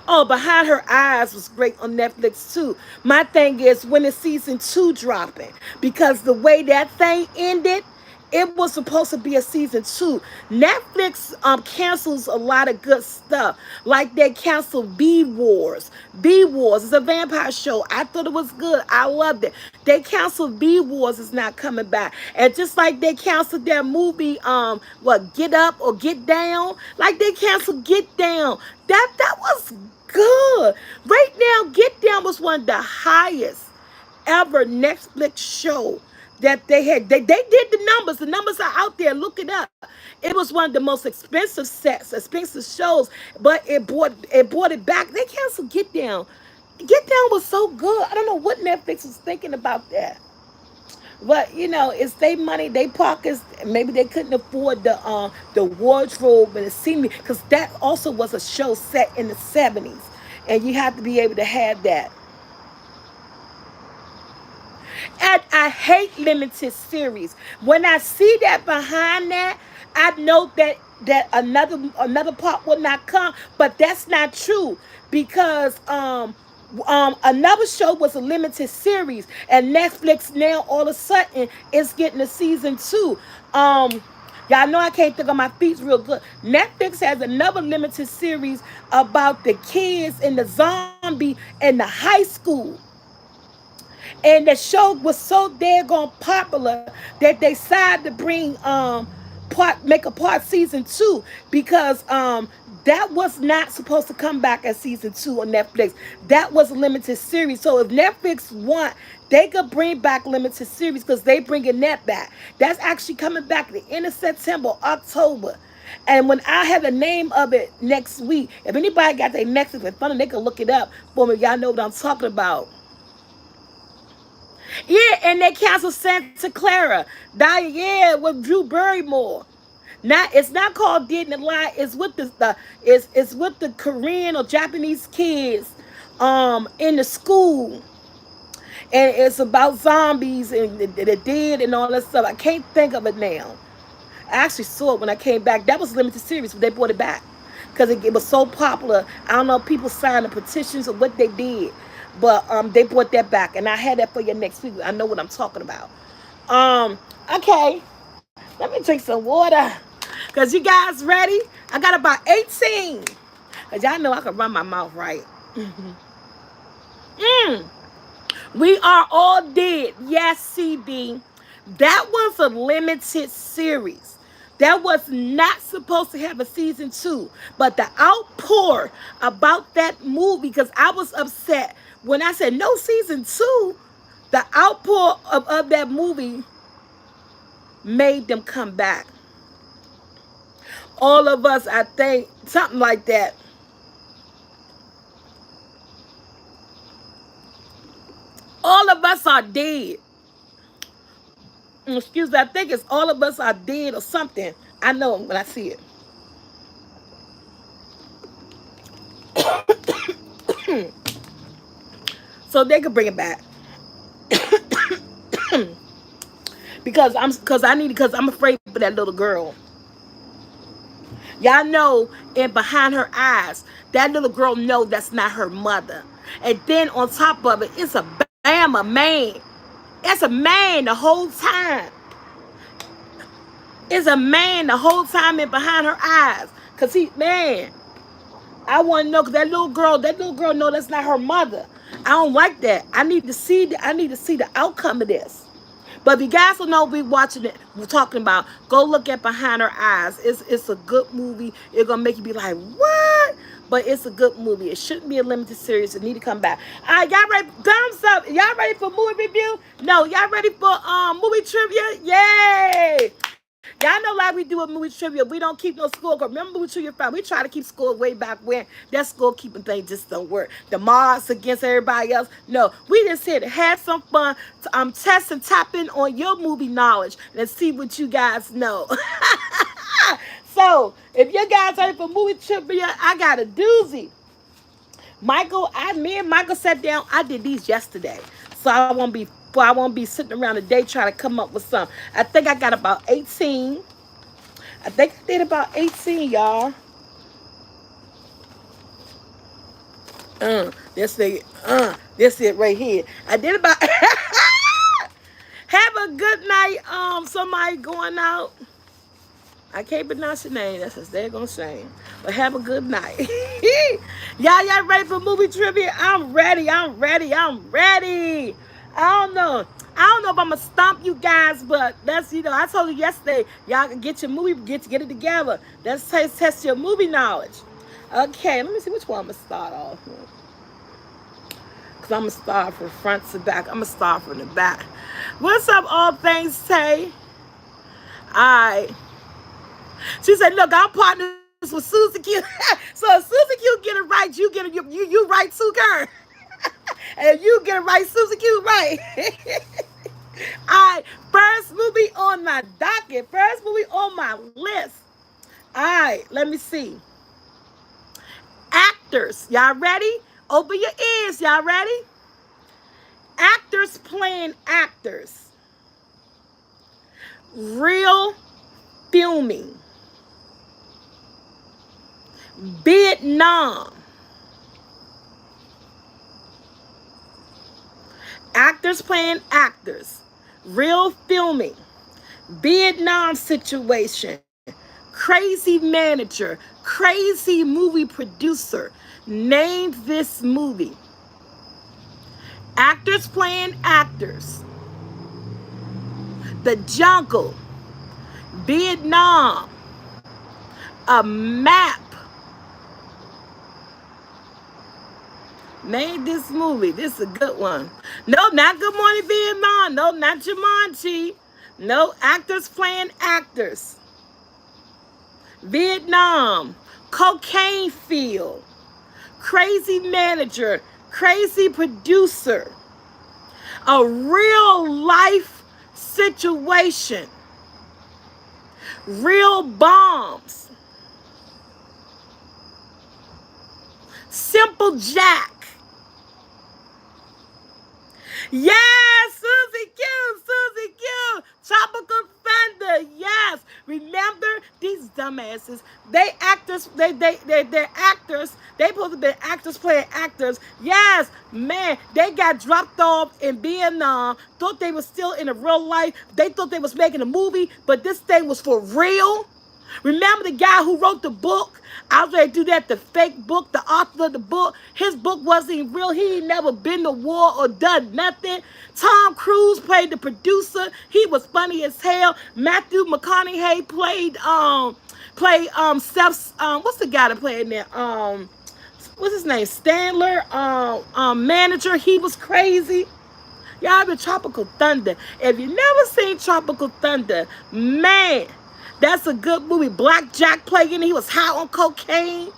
Oh, Behind Her Eyes was great on Netflix too. My thing is, when is season two dropping? Because the way that thing ended, it was supposed to be a season two. Netflix cancels a lot of good stuff. Like they canceled Bee Wars. Bee Wars is a vampire show. I thought it was good. I loved it. They canceled Bee Wars is not coming back. And just like they canceled their movie, Get Up or Get Down, like they canceled Get Down. That was good. Right now, Get Down was one of the highest ever Netflix show that they had. They did the numbers. The numbers are out there. Look it up. It was one of the most expensive sets, expensive shows, but it brought it back. They canceled Get Down. Get Down was so good. I don't know what Netflix was thinking about that. But it's their money, they pockets. Maybe they couldn't afford the wardrobe and the scenery, because that also was a show set in the 70s, and you have to be able to have that. And I hate limited series. When I see that behind that, I know that another part will not come, but that's not true, because another show was a limited series, and Netflix now all of a sudden is getting a season two. Y'all know I can't think on my feet real good. Netflix has another limited series about the kids and the zombie in the high school. And the show was so daggone popular that they decided to bring make a part season two, because that was not supposed to come back as season two on Netflix. That was a limited series. So if Netflix want, they could bring back limited series, because they bringing that back. That's actually coming back at the end of September, October. And when I have the name of it next week, if anybody got their Netflix in front of them, they can look it up for me. Y'all know what I'm talking about. Yeah, and they canceled Santa Clara. Yeah, with Drew Barrymore. Now it's not called Dead in the Lie. It's with it's with the Korean or Japanese kids in the school, and it's about zombies and the dead and all that stuff. I can't think of it now. I actually saw it when I came back. That was a limited series, but they brought it back because it was so popular. I don't know if people signed the petitions or what they did, but they brought that back, and I had that for you next week. I know what I'm talking about. Okay, let me drink some water, cause you guys ready? I got about 18, cause y'all know I can run my mouth right. Mm. We Are All Dead. Yes, CB. That was a limited series. That was not supposed to have a season two. But the outpour about that movie, because I was upset when I said no season two, the outpour of that movie made them come back. All of us, I think, something like that. All of us are dead. Excuse me, I think it's All of Us Are Dead or something. I know when I see it. So they could bring it back. because I'm afraid for that little girl. Y'all know, in Behind Her Eyes, that little girl know that's not her mother. And then on top of it, it's a Bama man. That's a man the whole time. It's a man the whole time in Behind Her Eyes. Cause man, I want to know, cause that little girl know that's not her mother. I don't like that. I need to see the outcome of this. But if you guys don't know, we watching it. We're talking about. Go look at Behind Her Eyes. It's a good movie. It's gonna make you be like, what? But it's a good movie. It shouldn't be a limited series. It need to come back. All right, y'all ready? Thumbs up. Y'all ready for movie review? No, y'all ready for movie trivia? Yay! Y'all know know, like we do with movie trivia, we don't keep no score. Remember movie trivia file? We try to keep score way back when. That score keeping thing just don't work. The marks against everybody else. No, we just here to have some fun, test and tap in on your movie knowledge and see what you guys know. So, if you guys are ready for movie trivia, I got a doozy. Me and Michael sat down. I did these yesterday, so I won't be sitting around the day trying to come up with some. I think I got about 18. I think I did about 18, y'all. This it right here. I did about. Have a good night. Somebody going out. I can't pronounce your name. That's what they're gonna say. But have a good night. Y'all ready for movie trivia? I'm ready. I'm ready. I'm ready. I don't know. I don't know if I'm gonna stomp you guys, but that's I told you yesterday, y'all can get your movie, get it together. Let's test your movie knowledge. Okay, let me see which one I'm gonna start off with. Cause I'm gonna start from front to back. I'm gonna start from the back. What's up, all things Tay? Alright. She said, "Look, I'm partners with Susie Q." So if Susie Q get it right, you right too, girl. And if you get it right, Susie Q right. All right, first movie on my docket, first movie on my list. All right, let me see. Actors, y'all ready? Open your ears, y'all ready? Actors playing actors. Real filming. Vietnam. Actors playing actors. Real filming. Vietnam situation. Crazy manager. Crazy movie producer. Name this movie. Actors playing actors. The Jungle. Vietnam. A map. Name this movie. This is a good one. No, not Good Morning Vietnam. No, not Jumanji. No, actors playing actors. Vietnam. Cocaine field. Crazy manager. Crazy producer. A real life situation. Real bombs. Simple Jack. Yes, Susie Q, Susie Q. Tropical Thunder, yes. Remember these dumbasses? They're actors. They're actors. They supposed to be actors playing actors. Yes, man. They got dropped off in Vietnam. Thought they was still in a real life. They thought they was making a movie, but this thing was for real. Remember the guy who wrote the book? I was ready to do that, the fake book, the author of the book. His book wasn't real. He ain't never been to war or done nothing. Tom Cruise played the producer. He was funny as hell. Matthew McConaughey played Steph's what's the guy that played in there? What's his name? Stanler, manager. He was crazy. Y'all been Tropical Thunder. If you never seen Tropical Thunder, man, that's a good movie. Black Jack playing it. He was high on cocaine.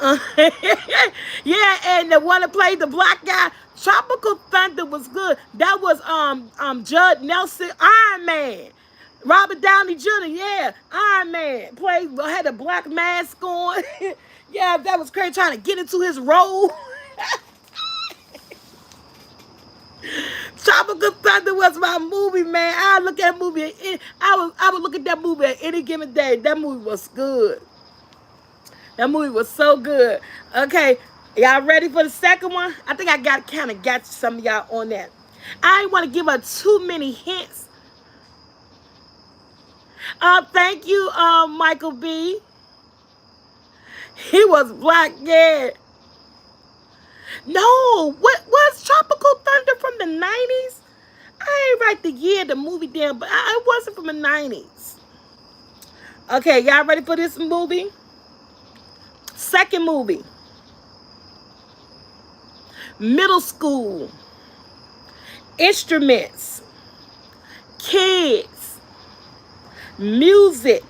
Uh, yeah, and the one that played the black guy, Tropical Thunder was good. That was Judd Nelson, Iron Man. Robert Downey Jr., yeah, Iron Man. Had a black mask on. Yeah, that was crazy trying to get into his role. Tropical Thunder was my movie, man. I look at that movie. I would look at that movie at any given day. That movie was good. That movie was so good. Okay, y'all ready for the second one? I think I got some of y'all on that. I ain't want to give her too many hints. Thank you, Michael B. He was black, yeah. No, what was Tropical Thunder from the 90s? I ain't write the year the movie down, but it wasn't from the 90s. Okay, y'all ready for this movie? Second movie. Middle school. Instruments. Kids. Music,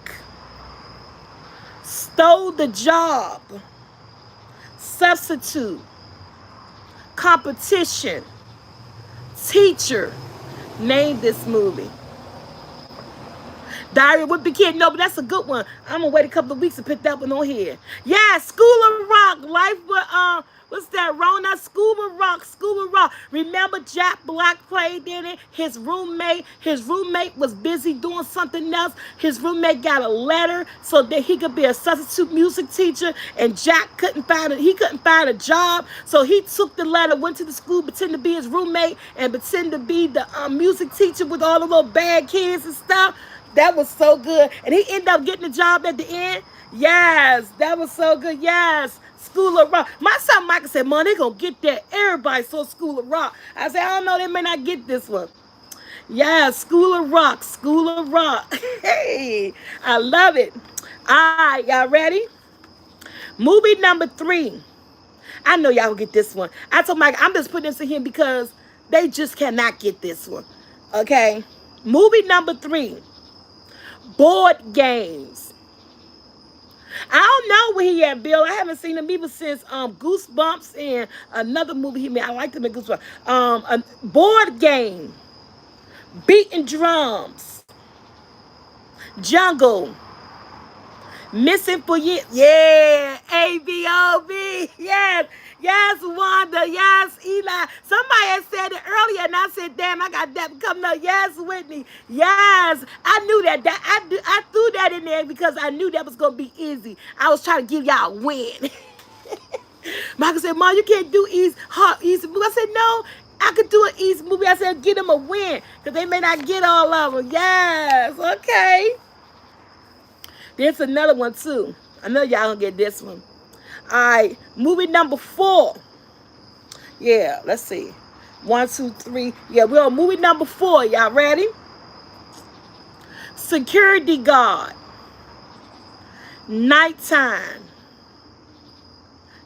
stole the job, substitute, competition, teacher. Name this movie. Diary of a Wimpy Kid. No, but that's a good one. I'm gonna wait a couple of weeks to put that one on here. Yeah, School of Rock. Life with what's that? Rona. School of Rock. School of Rock. Remember Jack Black played in it? His roommate was busy doing something else. His roommate got a letter so that he could be a substitute music teacher, and Jack couldn't find a job. So he took the letter, went to the school, pretended to be his roommate, and pretended to be the music teacher with all the little bad kids and stuff. That was so good. And he ended up getting the job at the end. Yes, that was so good. Yes. School of Rock. My son Michael said, "Mom, they gonna get that." Everybody saw School of Rock. I said, "I don't know, they may not get this one." Yeah, School of Rock. School of Rock. Hey, I love it. All right, y'all ready? Movie number 3. I know y'all will get this one. I told Mike, I'm just putting this in here because they just cannot get this one. Okay? Movie number 3. Board games. I don't know where he at, Bill. I haven't seen him even since Goosebumps and another movie he made. I liked him in Goosebumps. A board game. Beating drums. Jungle. Missing for years. Yeah. ABOB. Yes. Yes, Wanda. Yes, Eli. Somebody had said it earlier, and I said, damn, I got that coming up. Yes, Whitney. Yes. I knew that. I threw that in there because I knew that was going to be easy. I was trying to give y'all a win. Michael said, Mom, you can't do easy movie. I said, no, I could do an easy movie. I said, get them a win because they may not get all of them. Yes. Okay. There's another one, too. I know y'all gonna get this one. All right, movie number 4. Yeah, let's see. 1, 2, 3. Yeah, we're on movie number 4. Y'all ready? Security guard. Nighttime.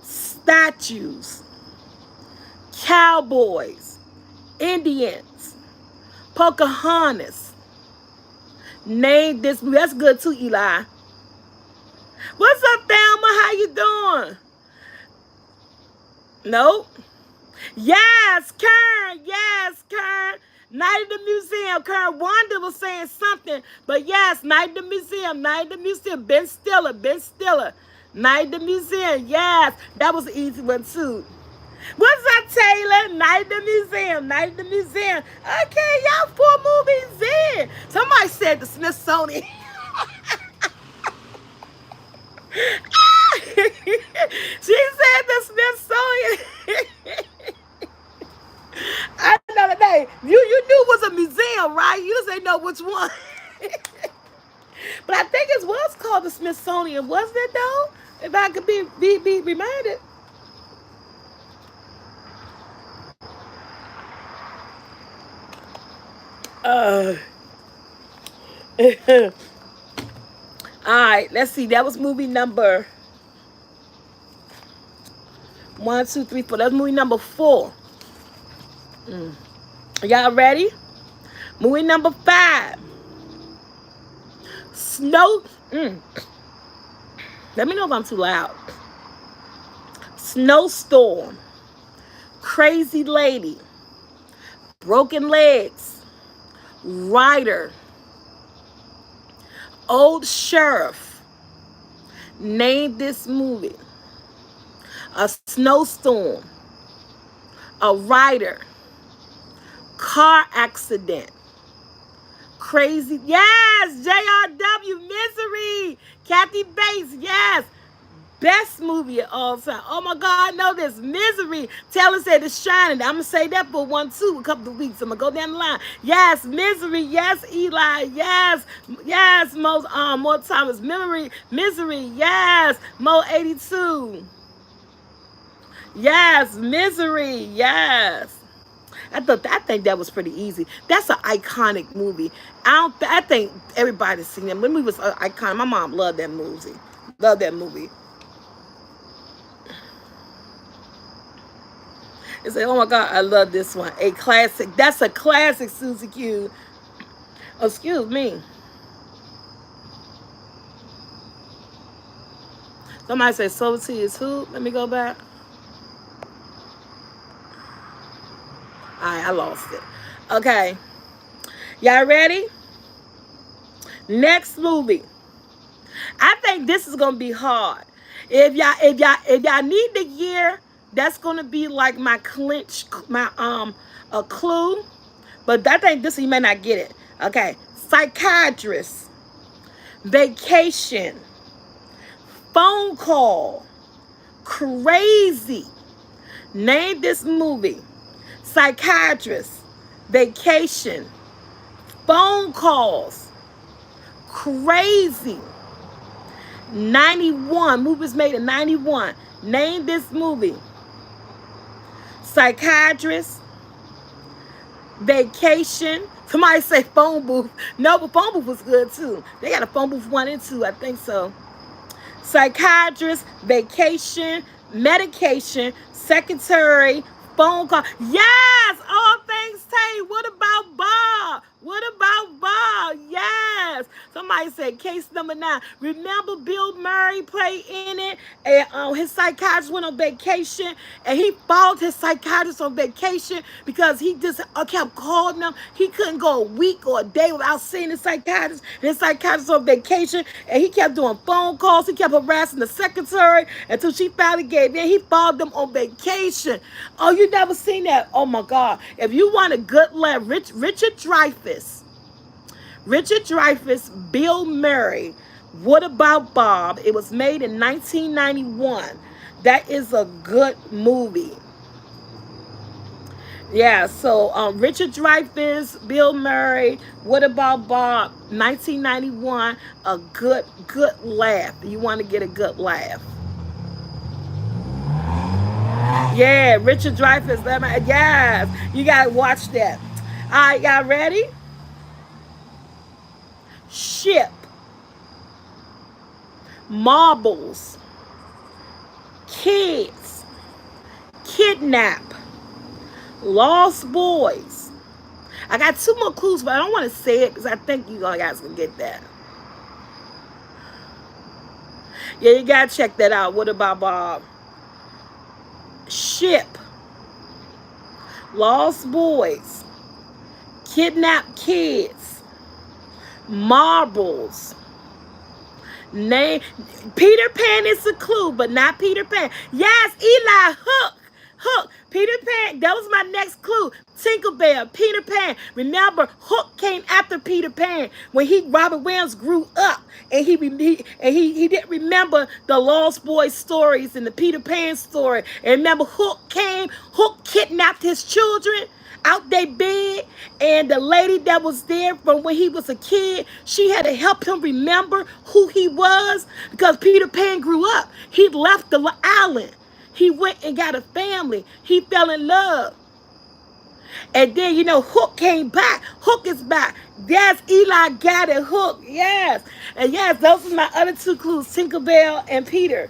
Statues. Cowboys. Indians. Pocahontas. Name this movie. That's good too, Eli. What's up, Thelma? How you doing? Nope. Yes, Kern. Yes, Kern. Night at the Museum. Kern, Wanda was saying something. But yes, Night at the Museum. Night at the Museum. Ben Stiller. Ben Stiller. Night at the Museum. Yes. That was an easy one, too. What's up, Taylor? Night at the Museum. Night at the Museum. Okay, y'all 4 movies in. Somebody said the Smithsonian. She said the Smithsonian. I know the name. You knew it was a museum, right? You just ain't know which one. But I think it was called the Smithsonian, wasn't it though? If I could be reminded. All right, let's see. That was movie number 1, 2, 3, 4. That's movie number 4. Y'all ready? Movie number 5. Snow. Let me know if I'm too loud. Snowstorm. Crazy Lady. Broken Legs. Rider. Old Sheriff. Name this movie. A snowstorm. A rider. Car accident. Crazy. Yes. JRW. Misery. Kathy Bates. Yes. Best movie of all time. Oh my God, I know this. Misery. Taylor said it's shining. I'm going to say that for 1, 2, a couple of weeks. I'm going to go down the line. Yes, Misery. Yes, Eli. Yes. Yes, more time is memory. Misery. Yes. Mo 82. Yes, Misery. Yes. I think that was pretty easy. That's an iconic movie. I think everybody's seen that. When we was iconic, my mom loved that movie. Loved that movie. And say, oh my God, I love this one. A classic. That's a classic, Susie Q. Oh, excuse me. Somebody say Soulfult is who? Let me go back. All right, I lost it. Okay, y'all ready? Next movie. I think this is gonna be hard. If y'all need the year, that's gonna be like my clinch, my a clue. But I think this you may not get it. Okay, psychiatrist, vacation, phone call, crazy. Name this movie. Psychiatrist, vacation, phone calls, crazy. 91. Movie was made in 91. Name this movie. Psychiatrist, vacation. Somebody say phone booth. No, but phone booth was good too. They got a phone booth 1 and 2. I think so. Psychiatrist, vacation, medication, secretary, phone call. Yes, all things Tay. What about Bob? What about Bob? Yes. Somebody said case number 9. Remember Bill Murray played in it, and his psychiatrist went on vacation, and he followed his psychiatrist on vacation because he just kept calling them. He couldn't go a week or a day without seeing his psychiatrist. And his psychiatrist on vacation, and he kept doing phone calls. He kept harassing the secretary until she finally gave in. He followed them on vacation. Oh, you never seen that? Oh my God! If you want a good laugh, Richard Dreyfuss, Bill Murray. What about Bob? It was made in 1991. That is a good movie. Yeah, so Richard Dreyfuss, Bill Murray, What About Bob, 1991, a good laugh. You want to get a good laugh. Yeah, Richard Dreyfuss, yes, you got to watch that. All right, y'all ready? Ship, marbles, kids, kidnap, lost boys. I got 2 more clues, but I don't want to say it because I think you guys can get that. Yeah, you got to check that out. What about Bob? Ship, lost boys, kidnapped kids, marbles. Name Peter Pan is a clue, but not Peter Pan. Yes, Eli Hook. Peter Pan. That was my next clue. Tinkerbell, Peter Pan. Remember, Hook came after Peter Pan when Robert Williams grew up, and he didn't remember the Lost Boys stories and the Peter Pan story. And remember, Hook came. Hook kidnapped his children out their bed, and the lady that was there from when he was a kid, she had to help him remember who he was because Peter Pan grew up. He left the island. He went and got a family. He fell in love. And then, Hook came back. Hook is back. Yes, Eli got it. Hook. Yes. And yes, those are my other 2 clues, Tinkerbell and Peter.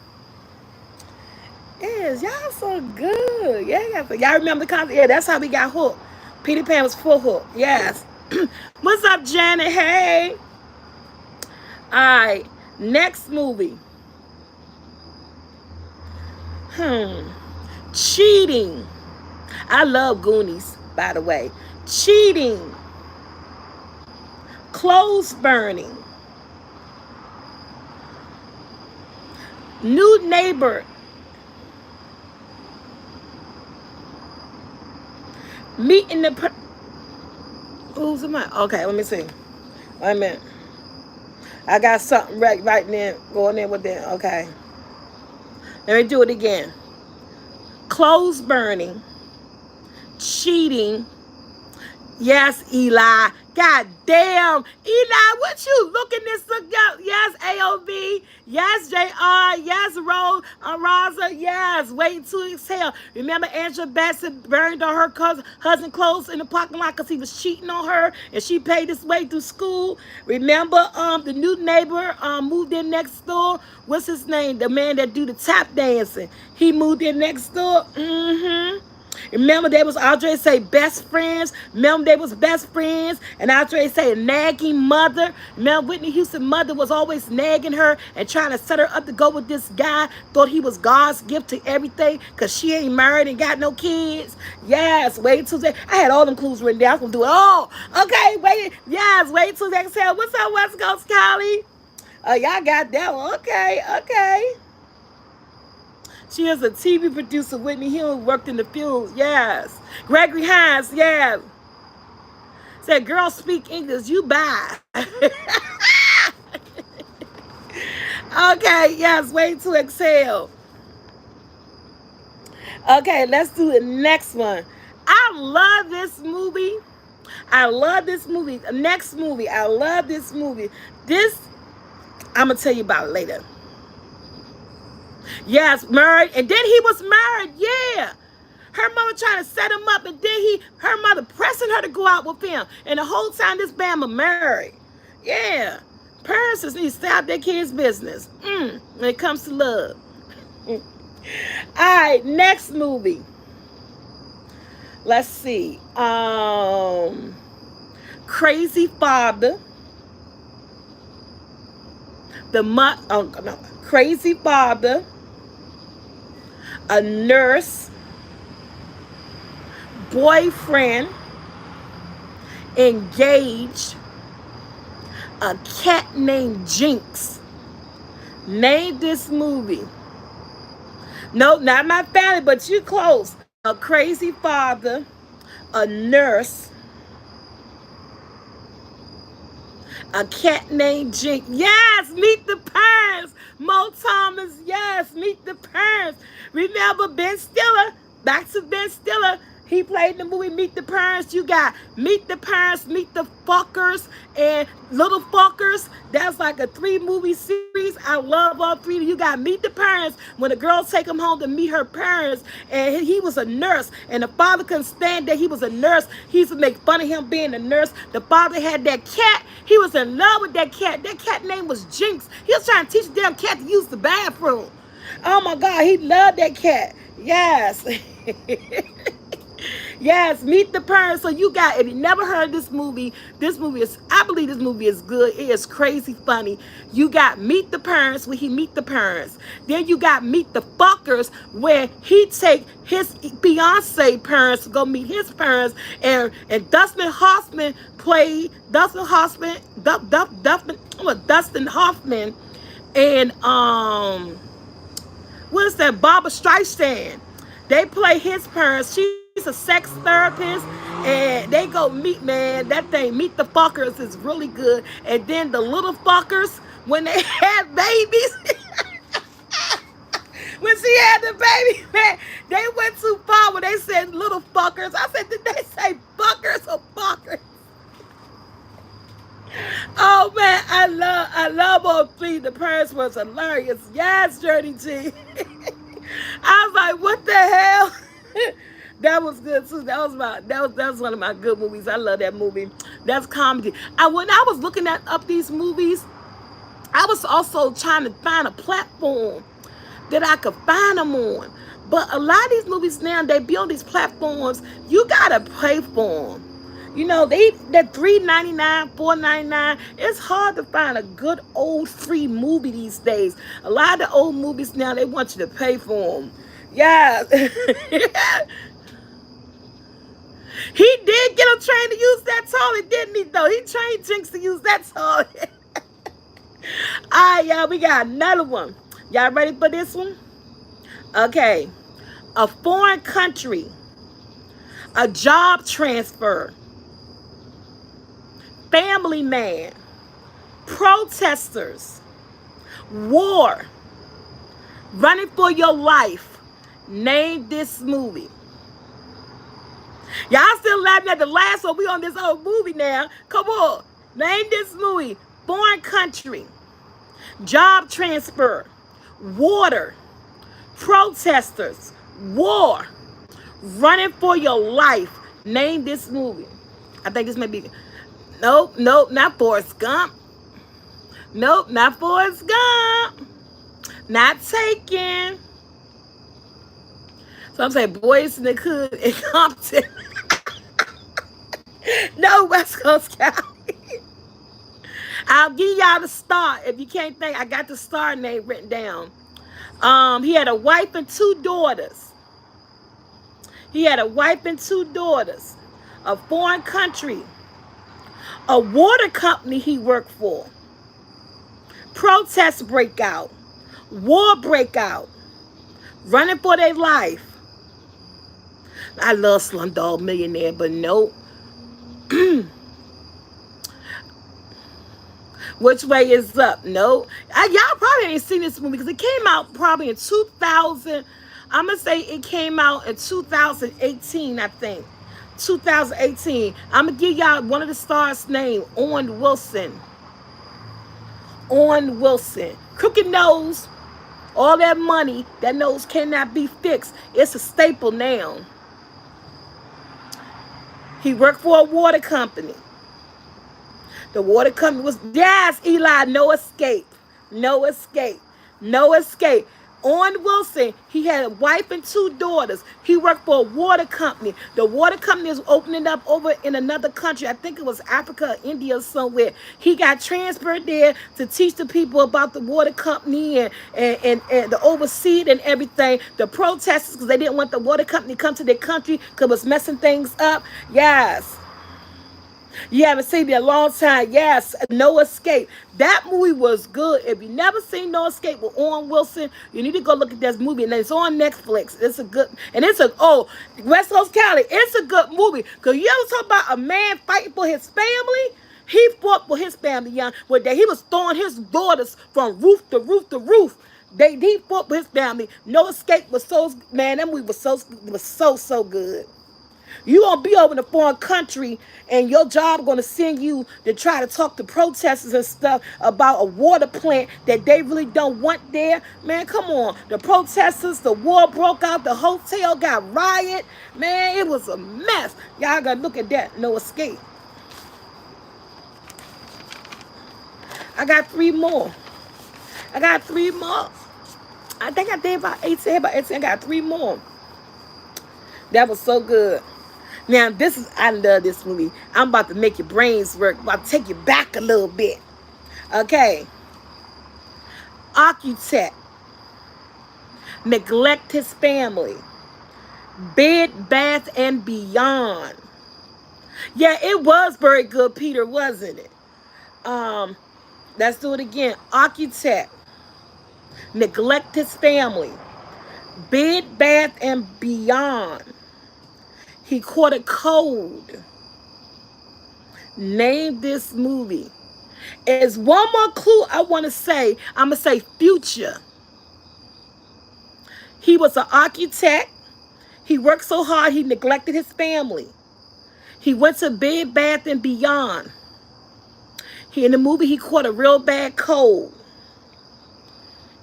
Yes, y'all so good. Yeah, y'all remember the concept? Yeah, that's how we got Hook. Peter Pan was full Hook. Yes. What's up, Janet? Hey. All right. Next movie. Cheating. I love Goonies, by the way. Cheating. Clothes burning. New neighbor. Meeting the. Who's am I? Okay, let me see. Wait a minute. I got something right there going in with that. Okay. Let me do it again. Clothes burning. Cheating. Yes, Eli. God damn. Eli, what you looking this up? Yes, AOB. Yes, JR. Yes, Raza. Yes, waiting to exhale. Remember Angela Bassett burned on her husband clothes in the parking lot because he was cheating on her and she paid his way through school. Remember the new neighbor moved in next door. What's his name? The man that do the tap dancing. He moved in next door. Remember, they was Andre say best friends. Remember, they was best friends, and Andre say a nagging mother. Remember, Whitney Houston's mother was always nagging her and trying to set her up to go with this guy. Thought he was God's gift to everything, cause she ain't married and got no kids. Yes, wait till they. I had all them clues written down. I was gonna do it all. Okay, wait. Yes, wait till they exhale. What's up, West Coast Cali? Y'all got that one. Okay, okay. She is a TV producer. Whitney Hill worked in the field. Yes. Gregory Hines. Yeah. Said, girl, speak English. You buy. Okay. Yes. Wait to exhale. Okay. Let's do the next one. I love this movie. I love this movie. The next movie. I love this movie. This, I'm going to tell you about it later. Yes, married. And then he was married. Yeah. Her mother trying to set him up, and then her mother pressing her to go out with him. And the whole time this bama married. Yeah. Parents just need to stay out their kids' business. When it comes to love. All right, next movie. Let's see. Crazy Father. Crazy Father. A nurse. Boyfriend. Engaged. A cat named Jinx. Name this movie. No, not my family, but you close. A crazy father. A nurse. A cat named Jinx. Yes, Meet the Parents. Mo Thomas. Yes, Meet the Parents. Remember Ben Stiller? Back to Ben Stiller. He played the movie Meet the Parents. You got Meet the Parents, Meet the Fuckers, and Little Fuckers. That's like a 3-movie series. I love all three. You got Meet the Parents, when the girl take him home to meet her parents, and he was a nurse, and the father couldn't stand that he was a nurse. He used to make fun of him being a nurse. The father had that cat. He was in love with that cat. That cat name was Jinx. He was trying to teach the damn cat to use the bathroom. Oh my God, he loved that cat. Yes. Yes, Meet the Parents. So you got, if you never heard this movie is, I believe this movie is good. It is crazy funny. You got Meet the Parents, where he meet the parents. Then you got Meet the Fuckers, where he take his fiance parents to go meet his parents. And Dustin Hoffman played Dustin Hoffman, Dustin Hoffman, and what is that? Barbara Streisand. They play his parents. She's a sex therapist, and they go meet, man. That thing, Meet the Fuckers, is really good. And then the Little Fuckers, when they had babies, when she had the baby, man, they went too far when they said little fuckers. I said, did they say fuckers or fuckers? Oh man, I love all three. The parents was hilarious. Yes, Journey G. I was like, what the hell? That was good too. That was one of my good movies. I love that movie. That's comedy. When I was looking up these movies, I was also trying to find a platform that I could find them on. But a lot of these movies now, they be on these platforms, you gotta pay for them. You know, they're $3.99, $4.99. It's hard to find a good old free movie these days. A lot of the old movies now, they want you to pay for them. Yeah. He did get him trained to use that toilet, didn't he, though? He trained Jinx to use that toilet. All right, y'all, we got another one. Y'all ready for this one? Okay. A foreign country. A job transfer. Family man. Protesters. War. Running for your life. Name this movie. Y'all still laughing at the last one. We on this old movie now. Come on. Name this movie. Foreign country. Job transfer. Water. Protesters. War. Running for your life. Name this movie. I think this may be... Nope, not Forrest Gump. Nope, not Forrest Gump. Not Taken. So I'm saying Boys in the Hood in Compton. No, West Coast County. I'll give y'all the star. If you can't think, I got the star name written down. He had a wife and two daughters. He had a wife and two daughters. A foreign country. A water company he worked for. Protests break out. War break out. Running for their life. I love Slumdog Millionaire, but nope. Which way is up? No. Y'all probably ain't seen this movie because it came out probably in 2000. I'm going to say it came out in 2018, I think. 2018. I'm going to give y'all one of the stars' name, Owen Wilson. Owen Wilson. Crooked nose. All that money, that nose cannot be fixed. It's a staple now. He worked for a water company. The water company was, yes, Eli, no escape. No escape. No escape. Owen Wilson, he had a wife and two daughters. He worked for a water company. The water company is opening up over in another country. I think it was Africa or India or somewhere. He got transferred there to teach the people about the water company and the oversee it and everything. The protesters, because they didn't want the water company to come to their country because it was messing things up. Yes. You haven't seen it in a long time. Yes, No Escape. That movie was good. If you never seen No Escape with Owen Wilson, you need to go look at this movie. And it's on Netflix. It's a good, and it's a, oh, West Coast County. It's a good movie. Because you ever talk about a man fighting for his family? He fought for his family, young. Where he was throwing his daughters from roof to roof to roof. He fought for his family. No Escape was so, man, that movie was so good. You gonna be over in a foreign country and your job gonna send you to try to talk to protesters and stuff about a water plant that they really don't want there. Man, come on. The protesters, the war broke out, the hotel got riot. Man, it was a mess. Y'all gotta look at that. No Escape. I got three more. I got three more. I think I did about 18. About 18. I got three more. That was so good. Now, I love this movie. I'm about to make your brains work. I'm about to take you back a little bit. Okay. Architect. Neglect his family. Bed, Bath, and Beyond. Yeah, it was very good, Peter, wasn't it? Let's do it again. Architect. Neglect his family. Bed, Bath, and Beyond. He caught a cold. Name this movie. Is one more clue I want to say. I'm going to say Future. He was an architect. He worked so hard he neglected his family. He went to Bed, Bath, and Beyond. In the movie, he caught a real bad cold.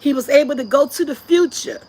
He was able to go to the future.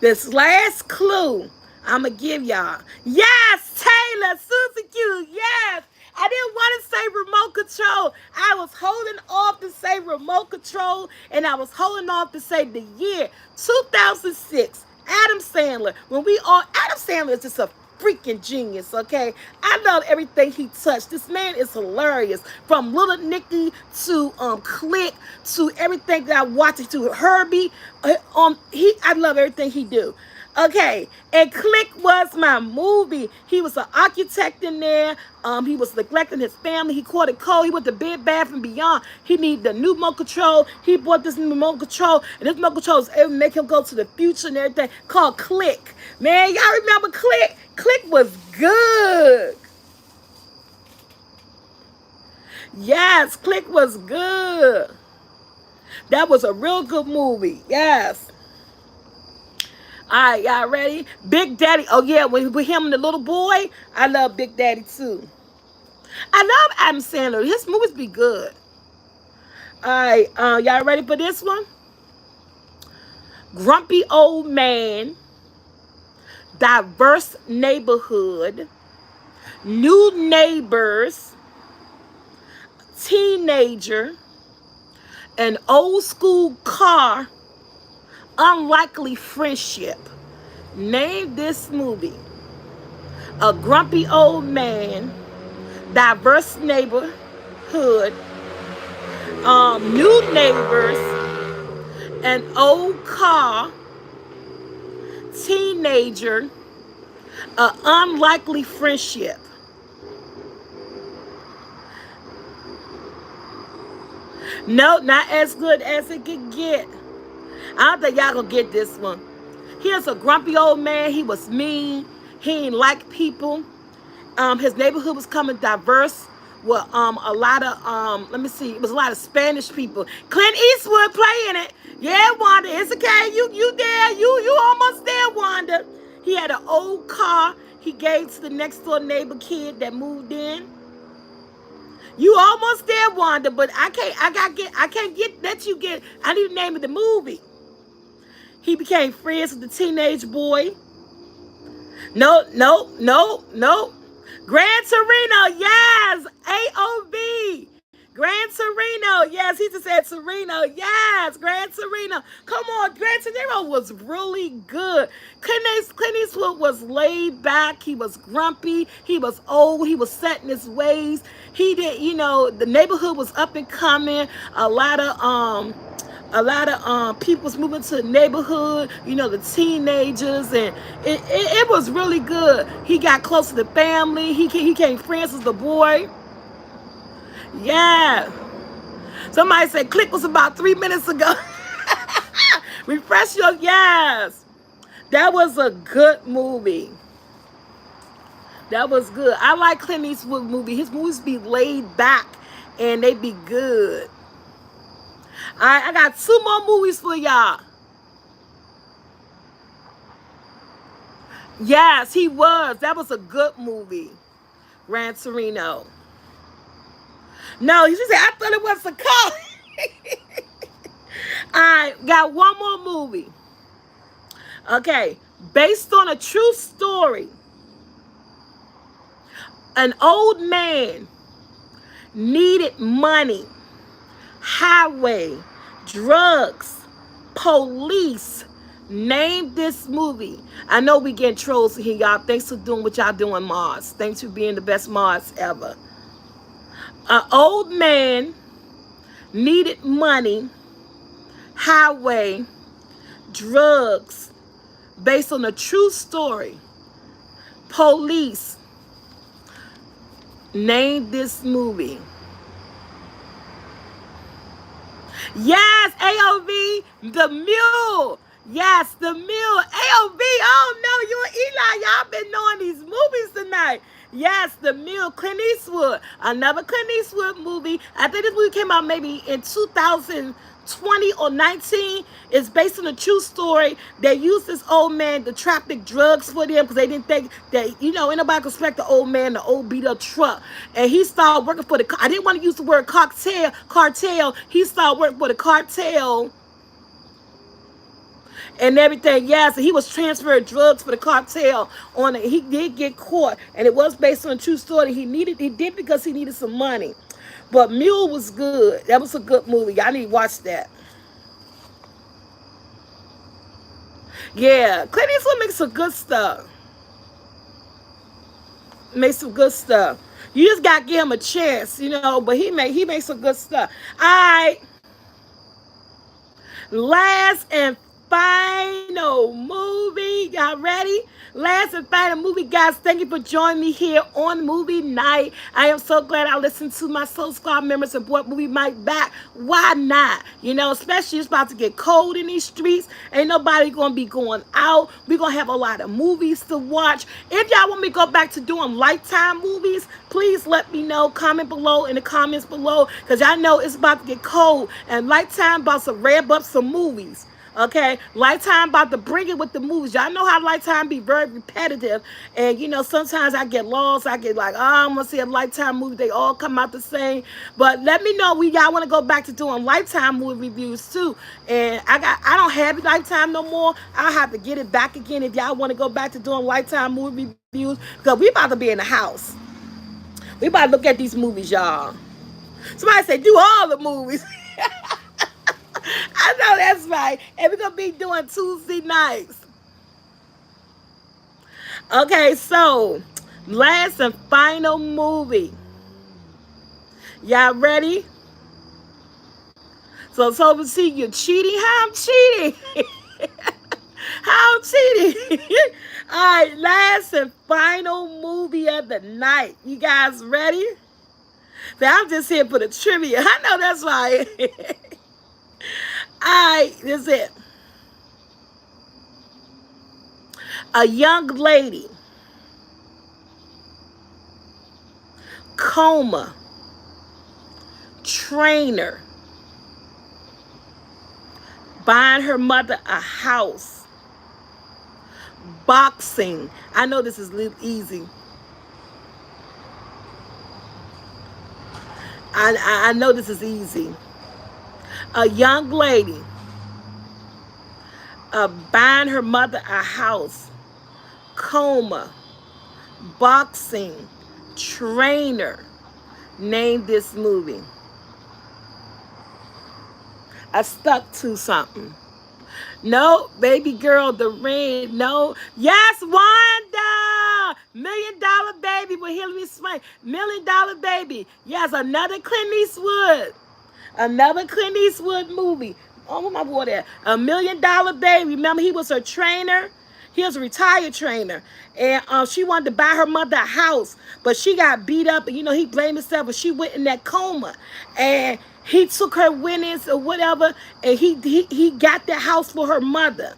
This last clue I'm going to give y'all. Yes, Taylor, Susie Q, yes. I didn't want to say remote control. I was holding off to say remote control, and I was holding off to say the year 2006. Adam Sandler. Adam Sandler is just a freaking genius, okay? I love everything he touched. This man is hilarious. From Little Nicky to Click to everything that I watched to Herbie. I love everything he do. Okay, and Click was my movie. He was an architect in there. He was neglecting his family. He caught a cold. He went to Bed, Bath, and Beyond. He needed a new remote control. He bought this new remote control, and this remote control was able to make him go to the future and everything. Called Click. Man, y'all remember Click? Click was good. Yes, Click was good. That was a real good movie. Yes. All right, y'all ready? Big Daddy. Oh, yeah, with him and the little boy, I love Big Daddy, too. I love Adam Sandler. His movies be good. All right, y'all ready for this one? Grumpy Old Man, Diverse Neighborhood, New Neighbors, Teenager, An Old School Car, Unlikely Friendship. Name this movie. A grumpy old man, diverse neighborhood, new neighbors, an old car, teenager, an unlikely friendship. No, not as good as it could get. I don't think y'all gonna get this one. Here's a grumpy old man. He was mean. He ain't like people. His neighborhood was coming diverse with a lot of let me see, it was a lot of Spanish people. Clint Eastwood playing it. Yeah, Wanda, it's okay. You there? You almost there, Wanda. He had an old car he gave to the next door neighbor kid that moved in. You almost there, Wanda, but I can't get let you get. I need the name of the movie. He became friends with the teenage boy. No, no, no, no. Gran Torino, yes. AOV. Gran Torino, yes. He just said Torino, yes. Gran Torino. Come on, Gran Torino was really good. Clint Eastwood was laid back. He was grumpy. He was old. He was set in his ways. He did, the neighborhood was up and coming. A lot of people was moving to the neighborhood, the teenagers, and it was really good. He got close to the family. He became friends with the boy. Yeah. Somebody said click was about 3 minutes ago. Refresh your yes. That was a good movie. That was good. I like Clint Eastwood movie. His movies be laid back and they be good. All right, I got two more movies for y'all. Yes, he was. That was a good movie. Gran Torino. No, you said I thought it was a car. All right, got one more movie. Okay, based on a true story. An old man needed money, highway, drugs, police. Name this movie. I know we getting trolls here, y'all. Thanks for doing what y'all doing, Mars. Thanks for being the best Mars ever. An old man needed money, highway, drugs, based on a true story. Police. Name this movie. Yes, AOV, the mule. Yes, the mule. AOV. Oh no, you and Eli, y'all been knowing these movies tonight. Yes, the mule. Clint Eastwood. Another Clint Eastwood movie. I think this movie came out maybe in 2020 or 19. It's based on a true story. They used this old man to traffic drugs for them because they didn't think that, ain't nobody could respect the old man, the old beat up truck. And he started working for I didn't want to use the word cartel. He started working for the cartel and everything. Yes, and he was transferring drugs for the cartel on it. He did get caught, and it was based on a true story. He did because he needed some money. But Mule was good. That was a good movie. Y'all need to watch that. Yeah, Clint Eastwood makes some good stuff. Makes some good stuff. You just gotta give him a chance, But he makes some good stuff. All right, last and final movie. Y'all ready? Last and final movie, guys. Thank you for joining me here on movie night. I am so glad I listened to my Soul Squad members and brought movie night back. Why not? Especially it's about to get cold in these streets. Ain't nobody gonna be going out. We're gonna have a lot of movies to watch. If y'all want me to go back to doing Lifetime movies, please let me know. Comment below in the comments below, because y'all know it's about to get cold and Lifetime about to ramp up some movies. Okay, Lifetime about to bring it with the movies. Y'all know how Lifetime be very repetitive, and sometimes I get lost. I get like, oh, I'm gonna see a Lifetime movie. They all come out the same. But let me know y'all want to go back to doing Lifetime movie reviews too. And I don't have Lifetime no more. I'll have to get it back again if y'all want to go back to doing Lifetime movie reviews, because we about to be in the house. We about to look at these movies, y'all. Somebody say do all the movies. I know that's right. And we're going to be doing Tuesday nights. Okay, so last and final movie. Y'all ready? So see you cheating. How I'm cheating? How I'm cheating? All right, last and final movie of the night. You guys ready? So I'm just here for the trivia. I know that's right. All right, this is it. A young lady, coma, trainer, buying her mother a house, boxing. I know this is easy. I know this is easy. A young lady, buying her mother a house, coma, boxing, trainer. Name this movie. I stuck to something. No, baby girl, the ring. No. Yes, Wanda. $1 million baby with Hillary Swank. $1 million baby. Yes, another Clint Eastwood. Another Clint Eastwood movie. Oh, where my boy there? $1 million baby. Remember, he was her trainer. He was a retired trainer. And she wanted to buy her mother a house. But she got beat up. And, he blamed himself. And she went in that coma. And he took her winnings or whatever. And he got that house for her mother.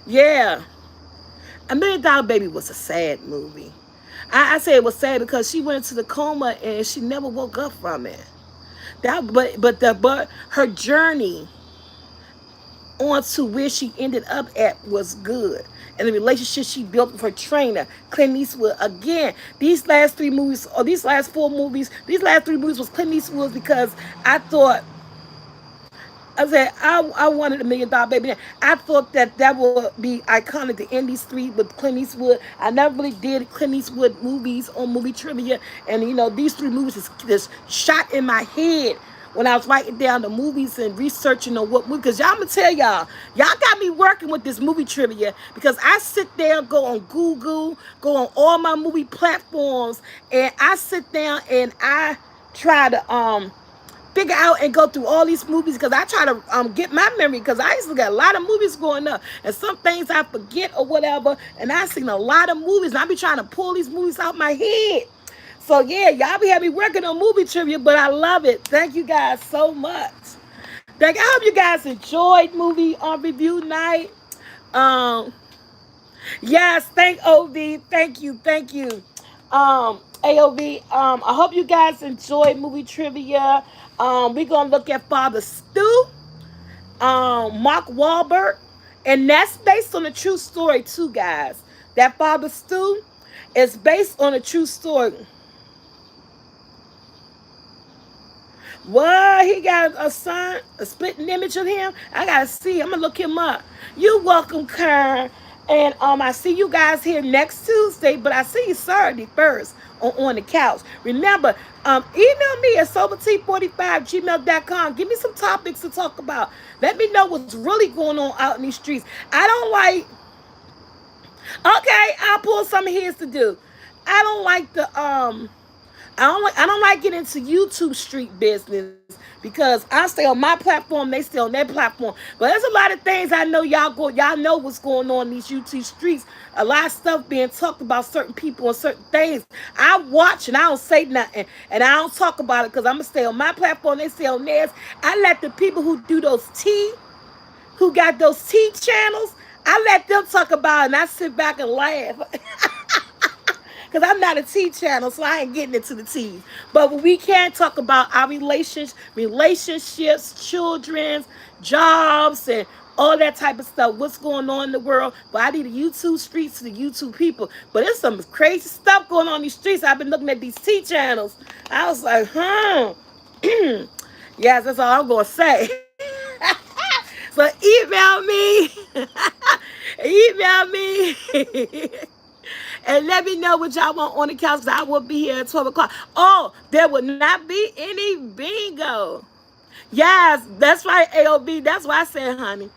Yeah. $1 million baby was a sad movie. I say it was sad because she went into the coma and she never woke up from it. But her journey on to where she ended up at was good. And the relationship she built with her trainer, Clint Eastwood. Again, these last 3 movies, or these last 4 movies, these last 3 movies was Clint Eastwood because I thought, I said, I wanted $1 million baby. I thought that would be iconic to end these 3 with Clint Eastwood. I never really did Clint Eastwood movies on movie trivia. And, these 3 movies just shot in my head when I was writing down the movies and researching on what movie. Because y'all, I'm going to tell y'all got me working with this movie trivia because I sit there, go on Google, go on all my movie platforms, and I sit down and I try to figure out and go through all these movies because I try to get my memory because I used to get a lot of movies growing up and some things I forget or whatever, and I seen a lot of movies and I be trying to pull these movies out my head. So yeah, y'all be having me working on movie trivia, but I love it. Thank you guys so much. I hope you guys enjoyed movie review night. Um, yes, thank OV. Thank you. AOV. I hope you guys enjoyed movie trivia. We're gonna look at Father Stu, Mark Wahlberg, and that's based on a true story too, guys. That Father Stu is based on a true story. What? He got a son, a spitting image of him? I gotta see. I'm gonna look him up. You welcome, Kern. And I see you guys here next Tuesday, but I see you Saturday first on the couch. Remember, email me at soberT45gmail.com. Give me some topics to talk about. Let me know what's really going on out in these streets. I don't like. Okay, I'll pull some of his to do. I don't like the I don't like getting into YouTube street business because I stay on my platform, they stay on their platform. But there's a lot of things I know y'all know what's going on in these YouTube streets. A lot of stuff being talked about certain people and certain things. I watch and I don't say nothing and I don't talk about it because I'm gonna stay on my platform, they stay on theirs. I let the people who do who got those T channels, I let them talk about it and I sit back and laugh. Because I'm not a tea channel, so I ain't getting into the tea. But we can talk about our relationships, children's, jobs, and all that type of stuff. What's going on in the world? But I need the YouTube streets to the YouTube people. But there's some crazy stuff going on in these streets. I've been looking at these tea channels. I was like, yes, that's all I'm going to say. So email me. Email me. And let me know what y'all want on the couch. I will be here at 12 o'clock. Oh, there will not be any bingo. Yes, that's right, AOB. That's what I said, honey.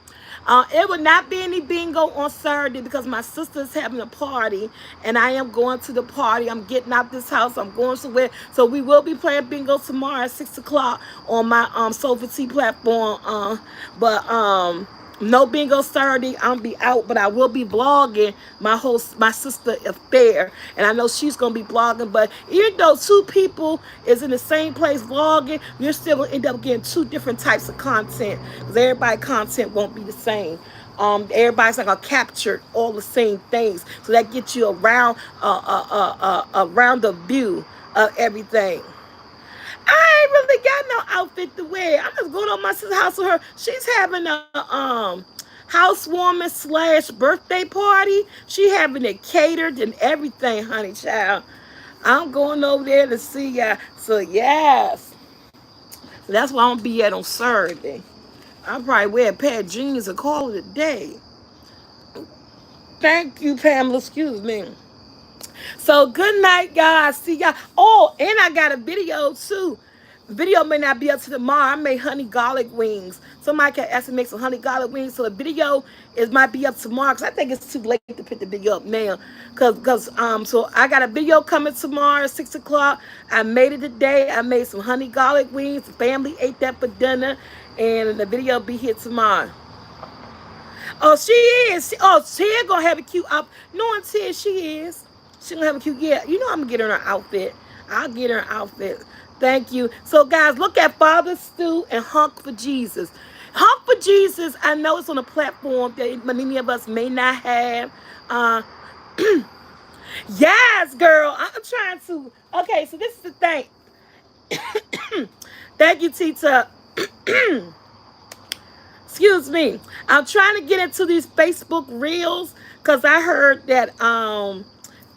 It would not be any bingo on Saturday because my sister's having a party, and I am going to the party. I'm getting out this house. I'm going somewhere, so we will be playing bingo tomorrow at 6 o'clock on my Soulfult platform. But no bingo Saturday. I'll be out, but I will be vlogging my sister affair, and I know she's gonna be vlogging. But even though two people is in the same place vlogging, you're still gonna end up getting two different types of content because everybody content won't be the same. Everybody's not gonna capture all the same things, so that gets you around the view of everything. I ain't really got no outfit to wear. I'm just going on my sister's house with her. She's having a housewarming slash birthday party. She having it catered and everything, honey child. I'm going over there to see ya. So yes. So that's where I'm gonna be at on Saturday. I'll probably wear a pair of jeans and call it a day. Thank you, Pamela. Excuse me. So good night, guys. See y'all. Oh, and I got a video too. Video may not be up to tomorrow. I made honey garlic wings. Somebody can ask me to make some honey garlic wings. So the video is might be up tomorrow because I think it's too late to put the video up now. So I got a video coming tomorrow at 6 o'clock. I made it today. I made some honey garlic wings. The family ate that for dinner, and the video will be here tomorrow. Oh, she is. Oh, Tia gonna have a cute outfit. Knowing Tia, she is. She gonna have a cute. Yeah, you know I'm gonna get her an outfit. I'll get her an outfit. Thank you. So guys, look at Father Stew and Hunk for Jesus. Hunk for Jesus. I know it's on a platform that many of us may not have. Uh, yes, girl. I'm trying to. Okay, so this is the thing. Thank you, Tita. Excuse me. I'm trying to get into these Facebook reels because I heard that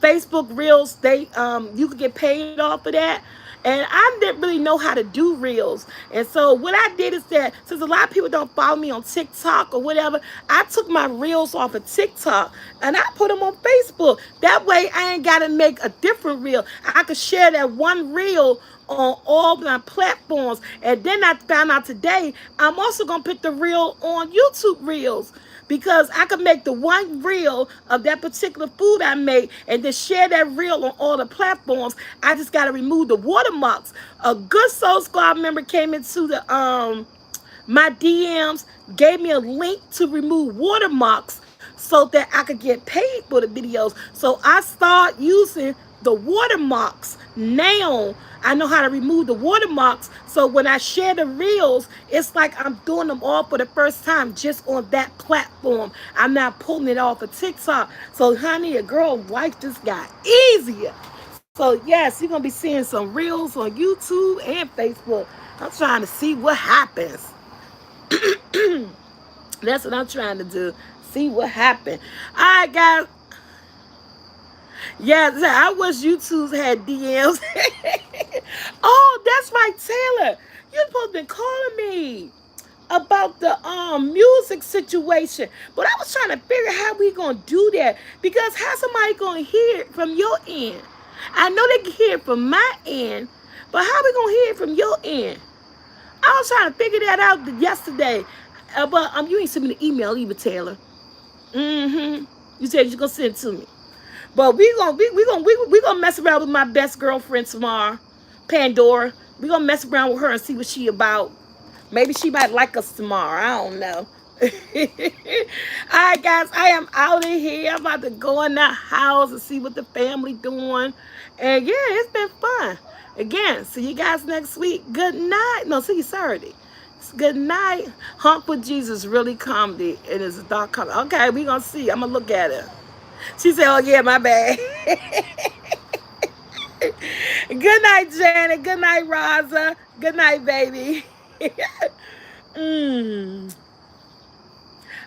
Facebook reels you can get paid off of that. And I didn't really know how to do reels. And so what I did is that since a lot of people don't follow me on TikTok or whatever, I took my reels off of TikTok and I put them on Facebook. That way I ain't got to make a different reel. I could share that one reel on all my platforms. And then I found out today I'm also gonna put the reel on YouTube reels because I could make the one reel of that particular food I made and then share that reel on all the platforms. I just gotta remove the watermarks. A good Soul Squad member came into the my DMs, gave me a link to remove watermarks so that I could get paid for the videos. So I start using the watermarks now. I know how to remove the watermarks. So when I share the reels, it's like I'm doing them all for the first time just on that platform. I'm not pulling it off of TikTok. So honey, a girl life just got easier. So yes, you're gonna be seeing some reels on YouTube and Facebook. I'm trying to see what happens. That's what I'm trying to do. See what happened. All right, guys. Yeah, I wish YouTube's had DMs. Oh, that's right, Taylor. You're supposed to be calling me about the music situation. But I was trying to figure out how we gonna do that. Because how somebody gonna hear it from your end? I know they can hear it from my end, but how we gonna hear it from your end? I was trying to figure that out yesterday. But you ain't sent me the email either, Taylor. You said you're gonna send it to me. But we gonna mess around with my best girlfriend tomorrow, Pandora. We gonna mess around with her and see what she about. Maybe she might like us tomorrow. I don't know. All right, guys, I am out of here. I'm about to go in that house and see what the family doing. And yeah, it's been fun. Again, see you guys next week. Good night. No, see you Saturday. Good night. Hump with Jesus really comedy. It is a dark color. Okay, we gonna see. I'm gonna look at it. She said, "Oh yeah, my bad." Good night, Janet. Good night, Raza. Good night, baby. mm.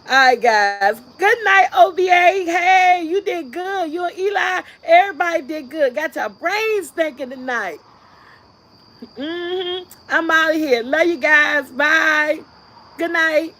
All right, guys. Good night, OBA. Hey, you did good. You and Eli, everybody did good. Got your brains thinking tonight. I'm out of here. Love you guys. Bye. Good night.